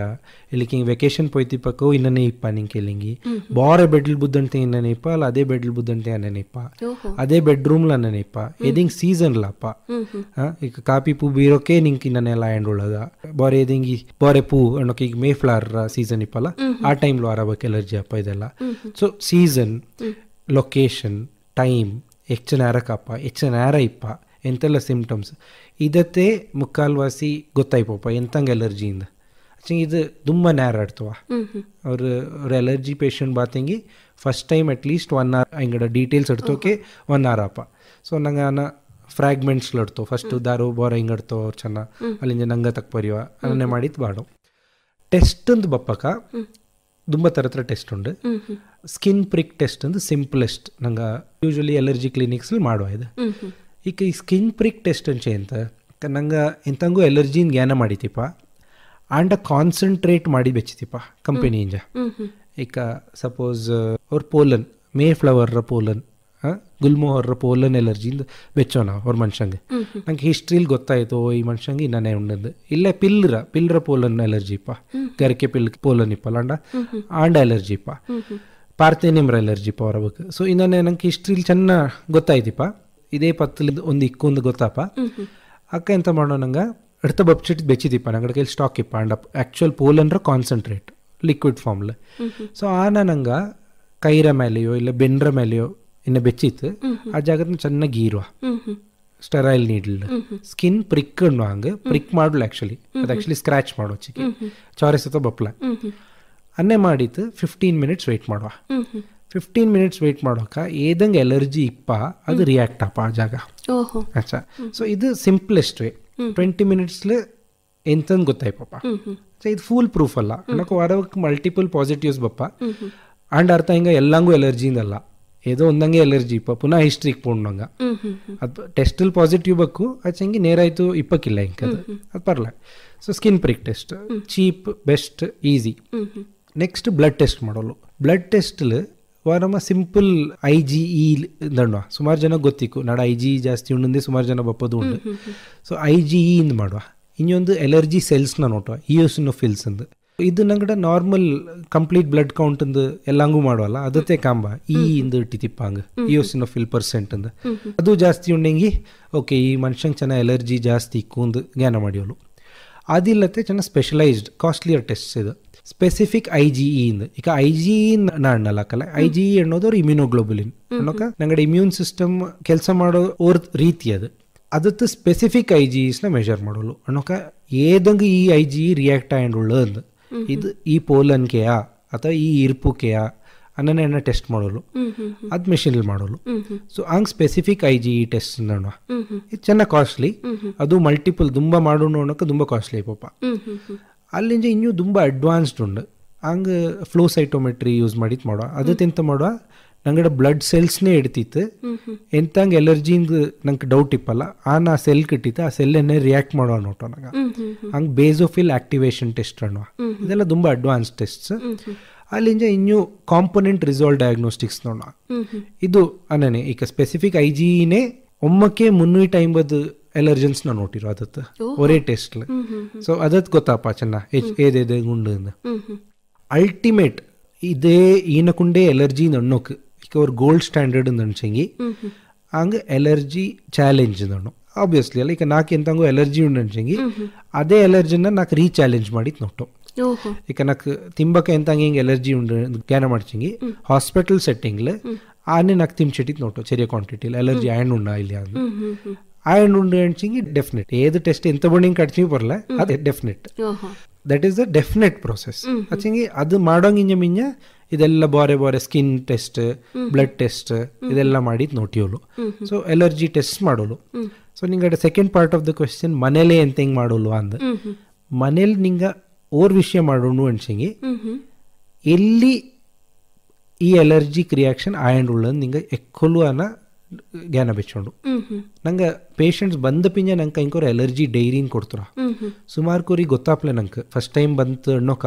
ಇಲ್ಲಿಗೆ ಹಿಂಗೆ ವೆಕೇಶನ್ ಪೋಯ್ತಿಪ್ಪಕ್ಕೂ ಇನ್ನನೇ ಇಪ್ಪ ನಿಂಗೆ ಕೇಳಿಂಗಿ ಬಾರೆ ಬೆಡ್ಲ್ ಬುದ್ದಂತೆ ಇನ್ನನೇ ಇಪ್ಪ ಅಲ್ಲ ಅದೇ ಬೆಡ್ಲ್ ಬುದ್ದಂತೆ ಅನ್ನನೇ ಇಪ್ಪ ಅದೇ ಬೆಡ್ರೂಮ್ಲ ಅನ್ನನೇ ಇಪ್ಪ ಎದಿಂಗ್ ಸೀಸನ್ಲಪ್ಪ ಈಗ ಕಾಪಿ ಪೂ ಬೀರೋಕೆ ನಿಂಗೆ ಇನ್ನನೆಲ್ಲ ಆಯಂಡುಳ್ಳದ ಬಾರೆ ಎದಿಂಗಿ ಬಾರೆ ಪೂ ಅನ್ನೋಕೆ ಈಗ ಮೇ ಫ್ಲವರ್ ಸೀಸನ್ ಇಪ್ಪಲ್ಲ ಆ ಟೈಮ್ಲು ಆರಬೇಕು ಎಲರ್ಜಿ ಅಪ್ಪ ಇದೆಲ್ಲ ಸೊ ಸೀಸನ್ ಲೊಕೇಶನ್ ಟೈಮ್ ಹೆಚ್ಚು ನೇರಕ್ಕಪ್ಪ ಹೆಚ್ಚು ನೇರ ಇಪ್ಪ ಎಂತೆಲ್ಲ ಸಿಂಪ್ಟಮ್ಸ್ ಇದತ್ತೆ ಮುಕ್ಕಾಲ್ವಾಸಿ ಗೊತ್ತಾಯ್ಪಪ್ಪ ಎಂತಂಗೆ ಎಲರ್ಜಿಯಿಂದ ಇದು ತುಂಬ ನೇರ ಆಡ್ತವ ಅವ್ರ ಎಲರ್ಜಿ ಪೇಷಂಟ್ ಬಾತಂಗಿ ಫಸ್ಟ್ ಟೈಮ್ ಅಟ್ಲೀಸ್ಟ್ 1 hour ಹಿಂಗಡ ಡೀಟೇಲ್ಸ್ ಇಡ್ತೋಕೆ 1 hour ಅಪ್ಪ ಸೊ ನಂಗೆ ಅನ್ನ ಫ್ರಾಗ್ಮೆಂಟ್ಸ್ ಇಡ್ತೋ ಫಸ್ಟ್ ದಾರು ಬೋರ ಹಿಂಗಡ್ತೋ ಅವ್ರು ಚೆನ್ನ ಅಲ್ಲಿಂದ ನಂಗೆ ತಕ್ಪರಿವ ಅನ್ನೇ ಮಾಡಿದ್ದು ಬಾಡು ಟೆಸ್ಟ್ ಅಂದು ಬಪ್ಪಕ ತುಂಬ ಥರ ಟೆಸ್ಟ್ ಉಂಡು ಸ್ಕಿನ್ ಪ್ರಿಕ್ ಟೆಸ್ಟ್ ಅಂದು ಸಿಂಪ್ಲೆಸ್ಟ್ ನಂಗೆ ಯೂಶ್ವಲಿ ಎಲರ್ಜಿ ಕ್ಲಿನಿಕ್ಸಲ್ಲಿ ಮಾಡುವ ಇದು ಈಗ ಈ ಸ್ಕಿನ್ ಪ್ರಿಕ್ ಟೆಸ್ಟ್ ಅಂಚೆ ಅಂತ ನಂಗೆ ಎಂತಂಗೂ ಎಲರ್ಜಿನ ಜ್ಞಾನ ಮಾಡಿತಿಪ್ಪ ಆಂಡ ಕಾನ್ಸಂಟ್ರೇಟ್ ಮಾಡಿ ಬೆಚ್ಚಿತಿಪ್ಪ ಕಂಪನಿಯಿಂದ ಈಗ ಸಪೋಸ್ ಅವ್ರ ಪೋಲನ್ ಮೇ ಫ್ಲವರ್ರ ಪೋಲನ್ ಗುಲ್ಮೋಹರ್ರ ಪೋಲನ್ ಎಲರ್ಜಿಯಿಂದ ಬೆಚ್ಚೋಣ ಅವ್ರ ಮನುಷ್ಯಂಗೆ ನಂಗೆ ಹಿಸ್ಟ್ರಿಲಿ ಗೊತ್ತಾಯ್ತು ಈ ಮನುಷ್ಯಂಗೆ ಇನ್ನೇ ಉಂಡದ್ದು ಇಲ್ಲೇ ಪಿಲ್ರ ಪೋಲನ್ ಎಲರ್ಜಿ ಇಪ್ಪ ಗರಿಕೆ ಪೋಲನ್ ಇಪ್ಪಲ್ಲ ಆಂಡ ಎಲರ್ಜಿ ಇಪ್ಪ ಪಾರ್ಥೇನಿಯಮ್ರ ಎಲರ್ಜಿ ಇಪ್ಪ ಅವ್ರ ಬಗ್ಗೆ ಸೊ ಇನ್ನೇ ನಂಗೆ ಹಿಸ್ಟ್ರಿಲಿ ಚೆನ್ನಾಗಿ ಗೊತ್ತಾಯ್ತಿಪ್ಪ ಇದೇ ಪತ್ತಲಿಂದ ಒಂದು ಇಕ್ಕೊಂದು ಗೊತ್ತಪ್ಪ ಅಕ್ಕ ಎಂತ ಮಾಡೋ ನಂಗೆ ಎಡ್ತ ಬಬ್ಚಿಟ್ಟು ಬೆಚ್ಚಿದಿಪ್ಪ ನಂಗಡ ಕೈಲಿ ಸ್ಟಾಕ್ ಇಪ್ಪ ಅಂಡ್ ಆ್ಯಕ್ಚುಯಲ್ ಪೋಲನ್ರ ಕಾನ್ಸಂಟ್ರೇಟ್ ಲಿಕ್ವಿಡ್ ಫಾರ್ಮ್ಲ ಸೊ ಆನ ನಂಗೆ ಕೈರ ಮೇಲೆಯೋ ಇಲ್ಲ ಬೆನ್ರ ಮೇಲೆಯೋ ಇನ್ನು ಬೆಚ್ಚಿತ್ತು ಆ ಜಾಗದ ಚೆನ್ನಾಗಿ ಗೀರುವ ಸ್ಟೆರೈಲ್ ನೀಡ್ಲ್ ಸ್ಕಿನ್ ಪ್ರಿಕ್ ಅನ್ನೋ ಹಂಗೆ ಪ್ರಿಕ್ ಮಾಡಲು ಆ್ಯಕ್ಚುಲಿ ಅದು ಆ್ಯಕ್ಚುಲಿ ಸ್ಕ್ರ್ಯಾಚ್ ಮಾಡೋ ಚಿಕ್ಕಿ ಚಾರೆ ಸತ ಬಪ್ಲ ಅನ್ನೇ ಮಾಡಿತ್ತು 15 minutes ವೆಯ್ಟ್ ಮಾಡುವ 15 minutes ವೆಯ್ಟ್ ಮಾಡೋಕ ಏದಂಗೆ ಎಲರ್ಜಿ ಇಪ್ಪ ಅದು ರಿಯಾಕ್ಟ್ ಅಪ್ಪ ಆ ಜಾಗ ಅಚ್ಚಾ ಸೊ ಇದು ಸಿಂಪ್ಲೆಸ್ಟ್ ವೇ 20 minutesಲೆ ಎಂತಂದು ಗೊತ್ತಾಯ್ಪಪ್ಪ ಸೊ ಇದು ಫುಲ್ ಪ್ರೂಫ್ ಅಲ್ಲ ಅನ್ನೋಕೆ ವಾರಕ್ಕೆ ಮಲ್ಟಿಪಲ್ ಪಾಸಿಟಿವ್ಸ್ ಬಪ್ಪ ಆ್ಯಂಡ್ ಅರ್ಥ ಹಿಂಗೆ ಎಲ್ಲಂಗೂ ಎಲರ್ಜಿಯಿಂದಲ್ಲ ಏದೋ ಒಂದಂಗೆ ಎಲರ್ಜಿ ಇಪ್ಪ ಪುನಃ ಹಿಸ್ಟ್ರಿಗೆ ಪೋಂಡಂಗ ಅದು ಟೆಸ್ಟಲ್ಲಿ ಪಾಸಿಟಿವ್ ಬೇಕು ಹಂಗೆ ನೇರಾಯ್ತು ಇಪ್ಪಕ್ಕಿಲ್ಲ ಹಿಂಗೆ ಅದು ಪರ್ಲ so skin prick test cheap best easy next blood test ಮಾಡೋಳು ಬ್ಲಡ್ ಟೆಸ್ಟ್ಲು ವಾರಮ್ಮ ಸಿಂಪಲ್ IgE ದಂಡುವ ಸುಮಾರು ಜನ ಗೊತ್ತಿಕ್ಕು ನಾಡ IgE ಜಾಸ್ತಿ ಉಂಡೆ ಸುಮಾರು ಜನ ಬಪ್ಪದು ಉಂಡು ಸೊ IgE ಇಂದ ಮಾಡುವ ಇನ್ನೊಂದು ಎಲರ್ಜಿ ಸೆಲ್ಸ್ನ ನೋಡುವ ಇಯೋಸಿನೋಫಿಲ್ಸ್ ಅಂದು ಇದು ನಂಗಡ ನಾರ್ಮಲ್ ಕಂಪ್ಲೀಟ್ ಬ್ಲಡ್ ಕೌಂಟ್ ಅಂದು ಎಲ್ಲಂಗೂ ಮಾಡುವಲ್ಲ ಅದತ್ತೆ ಕಾಂಬ ಇಂದು ಇಟ್ಟಿತಿಪ್ಪಂಗ ಇಯೋಸಿನೋಫಿಲ್ % ಅಂದು ಅದು ಜಾಸ್ತಿ ಉಂಡೆಂಗಿ ಓಕೆ ಈ ಮನುಷ್ಯಂಗೆ ಚೆನ್ನಾಗಿ ಎಲರ್ಜಿ ಜಾಸ್ತಿ ಇಕ್ಕೊಂದು ಜ್ಞಾನ ಮಾಡಿಯೋಳು ಅದಿಲ್ಲತ್ತೆ ಚೆನ್ನಾಗಿ ಸ್ಪೆಷಲೈಸ್ಡ್ ಕಾಸ್ಟ್ಲಿಯರ್ ಟೆಸ್ಟ್ ಇದು ಸ್ಪೆಸಿಫಿಕ್ IgE ಇಂದ ಈಗ IgE ಅನ್ನಲ್ಲಕ್ಕಲ್ಲ IgE ಅನ್ನೋದು ಇಮ್ಯುನೋಗ್ಲೋಬುಲಿನ್ ಅನ್ನೋಕ ನಂಗಡೆ ಇಮ್ಯೂನ್ ಸಿಸ್ಟಮ್ ಕೆಲಸ ಮಾಡೋ ಓರ್ ರೀತಿ ಅದತ್ತು ಸ್ಪೆಸಿಫಿಕ್ IgEಸ್ನ ಮೆಜರ್ ಮಾಡೋಳು ಅನ್ನೋಕ ಏದಂಗೆ ಈ IgE ರಿಯಾಕ್ಟ್ ಆಯಂಡುಳ್ಳ ಅಂದು ಇದು ಈ ಪೋಲನ್ಕೆಯಾ ಅಥವಾ ಈ ಇರ್ಪುಕೆಯಾ ಅನ್ನನೇ ಎಣ್ಣೆ ಟೆಸ್ಟ್ ಮಾಡೋಲು ಅದು ಮೆಷಿನಲ್ಲಿ ಮಾಡೋಲು. ಸೊ ಹಂಗೆ ಸ್ಪೆಸಿಫಿಕ್ IgE ಟೆಸ್ಟ್ ನೋಡುವ ಇದು ಚೆನ್ನಾಗಿ ಕಾಸ್ಟ್ಲಿ, ಅದು ಮಲ್ಟಿಪಲ್ ತುಂಬ ಮಾಡೋಣ ಅನ್ನೋಕೆ ತುಂಬ ಕಾಸ್ಟ್ಲಿ ಪಾಪ. ಅಲ್ಲಿಂದ ಇನ್ನೂ ತುಂಬ ಅಡ್ವಾನ್ಸ್ಡ್ ಉಂಡು. ಹಂಗೆ ಫ್ಲೋ ಸೈಟೋಮೆಟ್ರಿ ಯೂಸ್ ಮಾಡಿತ್ತು ಮಾಡುವ. ಅದತ್ತೆಂತ ಮಾಡುವ, ನಂಗಡೆ ಬ್ಲಡ್ ಸೆಲ್ಸ್ನೇ ಇಡ್ತಿತ್ತು, ಎಂತಂಗೆ ಎಲರ್ಜಿಂದು ನಂಗೆ ಡೌಟ್ ಇಪ್ಪಲ್ಲ ಆ ಸೆಲ್ ಕಿಟ್ಟಿತ್ತು, ಆ ಸೆಲ್ಲನ್ನೇ ರಿಯಾಕ್ಟ್ ಮಾಡುವ ನೋಟೋ ನಂಗೆ. ಹಂಗೆ ಬೇಸೋಫಿಲ್ ಆಕ್ಟಿವೇಶನ್ ಟೆಸ್ಟ್ ಅನ್ನುವ, ಇದೆಲ್ಲ ತುಂಬ ಅಡ್ವಾನ್ಸ್ ಟೆಸ್ಟ್ಸ್. ಅಲ್ಲಿಂದ ಇನ್ನೂ ಕಾಂಪೊನೆಂಟ್ ರಿಸಾಲ್ವ್ ಡಯಾಗ್ನೋಸ್ಟಿಕ್ಸ್ ನೋಡೋಣ. ಇದು ಅನ್ನನೆ ಈಗ ಸ್ಪೆಸಿಫಿಕ್ IgEನೇ ಒಮ್ಮಕ್ಕೆ 350 ಎಲರ್ಜನ್ಸ್ನ ನೋಟಿರೋ ಅದತ್ತು ಒರೇ ಟೆಸ್ಟ್. ಸೊ ಅದಕ್ಕೆ ಗೊತ್ತಪ್ಪ ಚೆನ್ನ ಏದೇ ಗುಂಡು ಅಲ್ಟಿಮೇಟ್ ಇದೇ ಈನಕುಂಡೇ ಎಲರ್ಜಿ ನಣ್ಣೋಕ್ ಈಗ ಅವ್ರ ಗೋಲ್ಡ್ ಸ್ಟ್ಯಾಂಡರ್ಡ್ ನಡ್ಸಂಗಿ ಹಂಗೆ ಎಲರ್ಜಿ ಚಾಲೆಂಜ್ ನಣ್ಣು ಆಬ್ವಿಯಸ್ಲಿ ಅಲ್ಲ. ಈಗ ನಾಲ್ಕು ಎಂತಂಗೂ ಎಲರ್ಜಿ ಉಂಡು ನಡ್ಸಂಗಿ ಅದೇ ಎಲರ್ಜಿನ ನಾಲ್ಕು ರೀಚಾಲೆಂಜ್ ಮಾಡಿತ್ತು ನೋಟು. ಈಗ ನಾಲ್ಕು ತಿಂಬಕ್ಕೆ ಎಂತಂಗೆ ಹಿಂಗೆ ಎಲರ್ಜಿ ಉಂಡು ಜ್ಞಾನ ಮಾಡ್ಸಂಗಿ ಹಾಸ್ಪಿಟಲ್ ಸೆಟ್ಟಿಂಗ್ಲು ಆನೆ ನಾಲ್ಕು ತಿಂಚಿಟ್ಟಿತ್ತು ನೋಟು ಚೆರಿಯ ಕ್ವಾಂಟಿಟಿಲಿ ಎಲರ್ಜಿ ಆ್ಯಂಡ್ ಉಂಡ ಇಲ್ಲಿ ಅದು ಆ್ಯಂಡ್ ಉಂಡು ಅನ್ಸಂಗಿ ಡೆಫಿನೆಟ್ ಏದು ಟೆಸ್ಟ್ ಎಂತ ಬಣ್ಣಿಂಗ್ ಕಟ್ಸಿಂಗ್ ಬರಲ್ಲ ಅದೇ definite. That is the definite process. ಅಚ್ಚಂಗಿ ಅದು ಮಾಡೋಂಗಿಂಜ ಮಿಂಜ ಇದೆಲ್ಲ ಬಾರೆ ಸ್ಕಿನ್ ಟೆಸ್ಟ್ ಬ್ಲಡ್ ಟೆಸ್ಟ್ ಇದೆಲ್ಲ ಮಾಡಿದ್ ನೋಟಿಯೋಲು. ಸೊ ಎಲರ್ಜಿ ಟೆಸ್ಟ್ ಮಾಡೋಲು. ಸೊ ನಿಂಗೆ second part of the question ಮನೇಲೇ ಎಂತ ಹೆಂಗೆ ಮಾಡೋಲು ಅಂದ ಮನೇಲಿ ನಿಂಗೆ ಓರ್ ವಿಷಯ ಮಾಡೋಣ ಅನ್ಸಂಗಿ ಎಲ್ಲಿ ಈ ಅಲರ್ಜಿಕ್ ರಿಯಾಕ್ಷನ್ ಆಯಂಡ್ ಉಳ್ಳದು ನಿಂಗೆ ಎಕ್ಕೊಲು ಅನ್ನ ಜ್ಞಾನ ಬೆಚ್ಚೋಂಡು. ನಂಗೆ ಪೇಷಂಟ್ಸ್ ಬಂದ ಪಿಂಜ ನಂಗೆ ಇಂಕೋರು ಎಲರ್ಜಿ ಡೈರಿನ್ ಕೊಡ್ತಾರ. ಸುಮಾರು ಕೋರಿಗೆ ಗೊತ್ತಾಪ್ಲೆ ನಂಗೆ ಫಸ್ಟ್ ಟೈಮ್ ಬಂತು ಅನ್ನೋಕ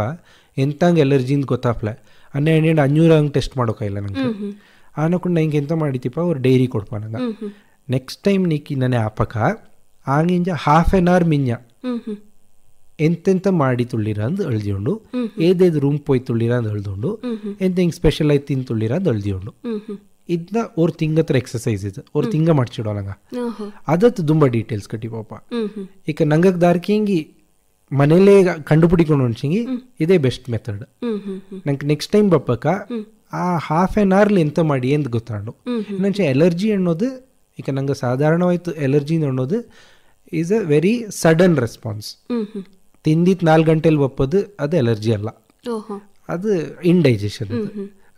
ಎಂತಂಗೆ ಎಲರ್ಜಿಂದ ಗೊತ್ತಾಪ್ಲೆ 1200 ಹಂಗೆ ಟೆಸ್ಟ್ ಮಾಡೋಕಾಯಿಲ್ಲ ನಂಗೆ. ಆನಕೊಂಡು ನಂಗೆ ಎಂತ ಮಾಡಿತಿಪ್ಪ ಅವ್ರು ಡೈರಿ ಕೊಡ್ಪ ನಂಗೆ. ನೆಕ್ಸ್ಟ್ ಟೈಮ್ ನೀಕಿ ನನಗೆ ಆಪಕ ಆಗಿಂಜ ಹಾಫ್ ಎನ್ ಅವರ್ ಮಿಂಜ ಎಂತೆಂತ ಮಾಡಿ ತುಳ್ಳಿರ ಅಂದು ಅಳ್ದಿಕೊಂಡು ಏದೇದು ರೂಮ್ ಪೋಯ್ ತುಳ್ಳಿರ ಅಂದು ಅಳ್ದುಕೊಂಡು ಎಂತ ಹಿಂಗೆ ಸ್ಪೆಷಲ್ ಆಯ್ತು ತಿಂದು ತುಳ್ಳಿರ ಅಂದು ಅಳ್ದಿಕೊಂಡು ಇದನ್ನ ಅವ್ರು ತಿಂಗತ್ರ ಎಕ್ಸಸೈಸ್ ಇದು ಅವ್ರು ತಿಂಗ ಮಾಡ್ಸಿಡೋ ನಂಗೆ ಅದತ್ತು ತುಂಬ ಡೀಟೇಲ್ಸ್ ಕಟ್ಟಿ ಪಾಪ. ಈಗ ನಂಗೆ ದಾರ್ಕಿ ಹಿಂಗಿ ಮನೇಲೇ ಕಂಡುಪಿಡಿಕೊಂಡು ಅನ್ಸಂಗಿ ಇದೇ ಬೆಸ್ಟ್ ಮೆಥಡ್. ನಂಗೆ ನೆಕ್ಸ್ಟ್ ಟೈಮ್ ಬಪ್ಪಕ ಆ ಹಾಫ್ ಎನ್ ಅವರ್ಲಿ ಎಂತ ಮಾಡಿ ಎಂದು ಗೊತ್ತಾಂಡು. ಇನ್ನೊಂಚೆ ಎಲರ್ಜಿ ಅನ್ನೋದು ಈಗ ನಂಗೆ ಸಾಧಾರಣವಾಯ್ತು ಎಲರ್ಜಿ ಅನ್ನೋದು is a very sudden response. ತಿಂದಿತ್ತು 4 ಗಂಟೆಲಿ ಬಪ್ಪದು ಅದು ಎಲರ್ಜಿ ಅಲ್ಲ, ಅದು ಇಂಡೈಜೆಷನ್.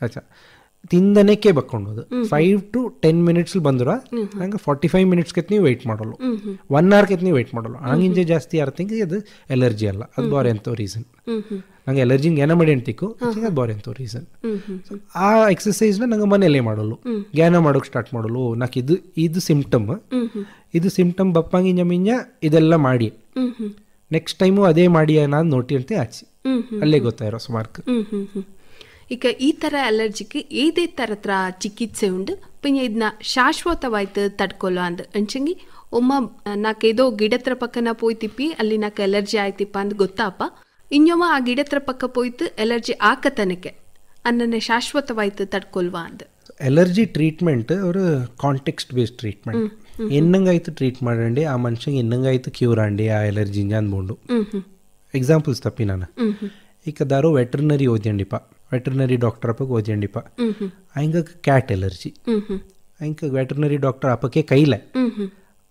ಅಚ್ಚಾ ತಿಂದನೆಕ್ಕೆ ಬಕ್ಕೊಂಡೋದು 5 to 10 ಮಿನಿಟ್ಸ್ ಬಂದ್ರ ನಂಗೆ 45 ಮಿನಿಟ್ಸ್ಗೆ ನೀವು ವೆಯ್ಟ್ ಮಾಡೋಲ್ಲ, 1 ಅವರ್ಗೆ ನೀವು ವೆಯ್ಟ್ ಮಾಡೋಲ್ಲ. ಹಂಗಿಂಜೆ ಜಾಸ್ತಿ ಯಾರ್ತಿಂಗೆ ಅದು ಎಲರ್ಜಿ ಅಲ್ಲ, ಅದು ಬಾರೆ ಅಂತೋ ರೀಸನ್. ನಂಗೆ ಎಲರ್ಜಿಂಗ್ ಏನ ಮಾಡಿ ಅಂತಿಕ್ಕು ಅದು ಬಾರೆ ಅಂತೋ ರೀಸನ್. ಆ ಎಕ್ಸಸೈಸ್ನ ನಂಗೆ ಮನೇಲೇ ಮಾಡೋಲ್ಲ, ಜ್ಞಾನ ಮಾಡೋಕೆ ಸ್ಟಾರ್ಟ್ ಮಾಡೋಲ್ಲ. ನಾಕ್ ಇದು ಸಿಂಪ್ಟಮ್ ಬಪ್ಪಂಗಿಂಜ ಮಿಂಜ ಇದೆಲ್ಲ ಮಾಡಿ ನೆಕ್ಸ್ಟ್ ಟೈಮು ಅದೇ ಮಾಡಿ ನಾನು ನೋಟಿ ಅಂತ ಆಚಿ ಅಲ್ಲೇ ಗೊತ್ತಾಯಿರೋ ಸುಮಾರ್ಕ್. ಈಗ ಈ ಥರ ಅಲರ್ಜಿಗೆ ಏದೇ ಥರತ್ರ ಚಿಕಿತ್ಸೆ ಉಂಡು ಪಿಂಜ ಇದನ್ನ ಶಾಶ್ವತವಾಯ್ತು ತಡ್ಕೊಲ್ಲ ಅಂದ ಅಂಚಂಗಿ ಒಮ್ಮ ನಾಕೇದೋ ಗಿಡತ್ರ ಪಕ್ಕನ ಪೋಯ್ತಿಪ್ಪಿ ಅಲ್ಲಿ ನಾಕ ಎಲರ್ಜಿ ಆಯ್ತಿಪ್ಪ ಅಂದ್ ಗೊತ್ತಾಪ ಇನ್ನೊಮ್ಮ ಆ ಗಿಡತ್ರ ಪಕ್ಕ ಪೋಯ್ತು ಎಲರ್ಜಿ ಆಕತನಕ್ಕೆ ಅನ್ನನೆ ಶಾಶ್ವತವಾಯ್ತು ತಡ್ಕೊಲ್ವಾ ಅಂದ. ಎಲರ್ಜಿ ಟ್ರೀಟ್ಮೆಂಟ್ ಅವರು ಕಾಂಟೆಕ್ಸ್ಟ್ ಬೇಸ್ಡ್ ಟ್ರೀಟ್ಮೆಂಟ್. ಎನ್ನಂಗಾಯ್ತು ಟ್ರೀಟ್ ಮಾಡಂಡಿ ಆ ಮನುಷ್ಯಂಗೆ ಎನ್ನಂಗಾಯ್ತು ಕ್ಯೂರ್ ಆಂಡಿ ಆ ಎಲರ್ಜಿಂಜ ಅಂದ್ಕೊಂಡು. ಎಕ್ಸಾಂಪಲ್ಸ್ ತಪ್ಪಿ ನಾನು ಈಗ ದಾರೋ ವೆಟ್ರನರಿ ಓದ್ಯಂಡಿಪ್ಪ, ವೆಟ್ರನರಿ ಡಾಕ್ಟರ್ ಅಪ್ಪಗೆ ಓದ್ಯಂಡಿಪ್ಪ, ಹಂಗ ಕ್ಯಾಟ್ ಎಲರ್ಜಿ ಹಂಗೆ ವೆಟ್ರನರಿ ಡಾಕ್ಟರ್ ಅಪ್ಪಕ್ಕೆ ಕೈಲೆ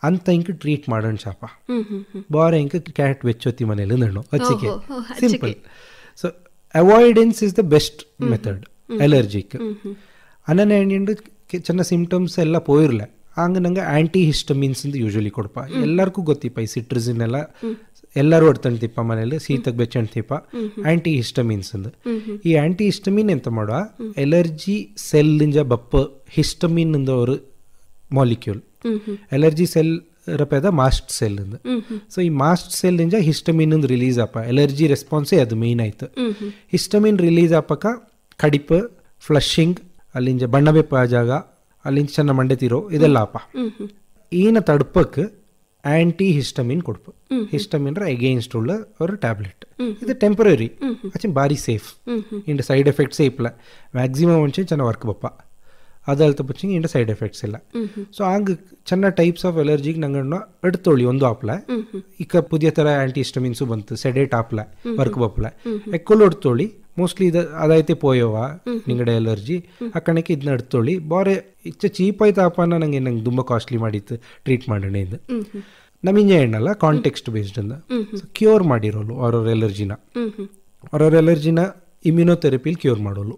ಅಂತ ಹಿಂಗೆ ಟ್ರೀಟ್ ಮಾಡೋಣ ಶಾಪ ಬಾರ ಹಿಂಗೆ ಕ್ಯಾಟ್ ಬೆಚ್ಚೋತಿ ಮನೇಲಿ ನಣ್ಣು ಹಚ್ಚಿಕೆ simple. So avoidance is the best method allergic. ಅನ್ನನೇ ಹೆಣ್ಣು ಚೆನ್ನ ಸಿಂಪ್ಟಮ್ಸ್ ಎಲ್ಲ ಪೋಯಿರ್ಲೆ ಹಂಗೆ ನಂಗೆ ಆ್ಯಂಟಿ ಹಿಸ್ಟಮಿನ್ಸ್ ಅಂತ ಯೂಶ್ವಲಿ ಕೊಡಪ್ಪ. ಎಲ್ಲರಿಗೂ ಗೊತ್ತಿಪ್ಪ ಈ ಸಿಟ್ರಸಿನ್ ಎಲ್ಲ ಎಲ್ಲರೂ ಹೊಡ್ತಂತಿಪ್ಪ ಮನೇಲಿ ಶೀತಕ್ಕೆ ಬೆಚ್ಚಂತಿಪ್ಪ ಆ್ಯಂಟಿ ಹಿಸ್ಟಮಿನ್ಸ್ ಅಂದು. ಈ ಆ್ಯಂಟಿ ಹಿಸ್ಟಮಿನ್ ಎಂತ ಮಾಡುವ ಎಲರ್ಜಿ ಸೆಲ್ಲಿಂಜ ಬಪ್ಪ ಹಿಸ್ಟಮಿನ್ ಅಂದ ಅವರು ಮಾಲಿಕ್ಯೂಲ್ ಎಲರ್ಜಿ ಸೆಲ್ ರಪೇದ ಮಾಸ್ಟ್ ಸೆಲ್ ಅಂದ. ಸೊ ಈ ಮಾಸ್ಟ್ ಸೆಲ್ಲಿಂಜ ಹಿಸ್ಟಮಿನ್ ಅಂದ್ ರಿಲೀಸ್ ಆಪ ಎಲರ್ಜಿ ರೆಸ್ಪಾನ್ಸೇ ಅದು ಮೇನ್ ಆಯ್ತು. ಹಿಸ್ಟಮಿನ್ ರಿಲೀಸ್ ಆಪಕ ಕಡಿಪು ಫ್ಲಶಿಂಗ್ ಅಲ್ಲಿಂಜ ಬಣ್ಣ ಬೆಪ್ಪ ಜಾಗ ಅಲ್ಲಿಂದ ಚೆನ್ನ ಮಂಡೆ ತೀರೋ ಇದೆಲ್ಲ ಅಪ್ಪ ಈನ ತಡ್ಪಕ್ಕೆ ಆಂಟಿ ಹಿಸ್ಟಮಿನ್ ಕೊಡ್ಪ. ಹಿಸ್ಟಮಿನ್ ಎಗೇನ್ಸ್ಟ್ ಉಳ್ಳ ಅವ್ರ ಟ್ಯಾಬ್ಲೆಟ್ ಇದು ಟೆಂಪರರಿ ಅಚ್ಚ ಬಾರಿ ಸೇಫ್ ಇಂಡ ಸೈಡ್ ಎಫೆಕ್ಟ್ಸೇ ಇಪ್ಪಲ ಮ್ಯಾಕ್ಸಿಮಮ್ ಅಂಚೆ ಚೆನ್ನ ವರ್ಕ್ ಬಪ್ಪ ಅದಲ್ತ ಪಚ್ಚಿಂಗ್ ಇಂಡ ಸೈಡ್ ಎಫೆಕ್ಟ್ಸ್ ಇಲ್ಲ. ಸೊ ಹಂಗೆ ಚೆನ್ನ ಟೈಪ್ಸ್ ಆಫ್ ಎಲರ್ಜಿಗೆ ನಂಗಣ್ಣ ಎಡ್ತೊಳ್ಳಿ ಒಂದು ಆಪ್ಲ ಈಗ ಪುದಿಯ ಥರ ಆಂಟಿ ಹಿಸ್ಟಮಿನ್ಸು ಬಂತು ಸೆಡೇಟ್ ಆಪ್ಲ ವರ್ಕ್ ಬಪ್ಪಲ ಎಕ್ಕೊಲು ಎಡ್ತೊಳ್ಳಿ ಮೋಸ್ಟ್ಲಿ ಇದು ಅದೈತೆ ಪೋಯವ ನಿಂಗಡೆ ಎಲರ್ಜಿ ಆ ಕಣಕ್ಕೆ ಇದನ್ನ ಎಡ್ತೊಳ್ಳಿ ಬಾರೆ ಇಚ್ಚ ಚೀಪ್ ಆಯ್ತಾಪನ ನಂಗೆ ತುಂಬ ಕಾಸ್ಟ್ಲಿ ಮಾಡಿತ್ತು ಟ್ರೀಟ್ ಮಾಡೋಣ ಇದು ನಮಿಂಜ ಎಣ್ಣಲ್ಲ ಕಾಂಟೆಕ್ಸ್ಟ್ ಬೇಸ್ಡ್ ಅಂದ ಕ್ಯೂರ್ ಮಾಡಿರೋಲು ಅವ್ರವ್ರ ಎಲರ್ಜಿನ ಇಮ್ಯುನೋಥೆರಪಿಲಿ ಕ್ಯೂರ್ ಮಾಡೋಲು.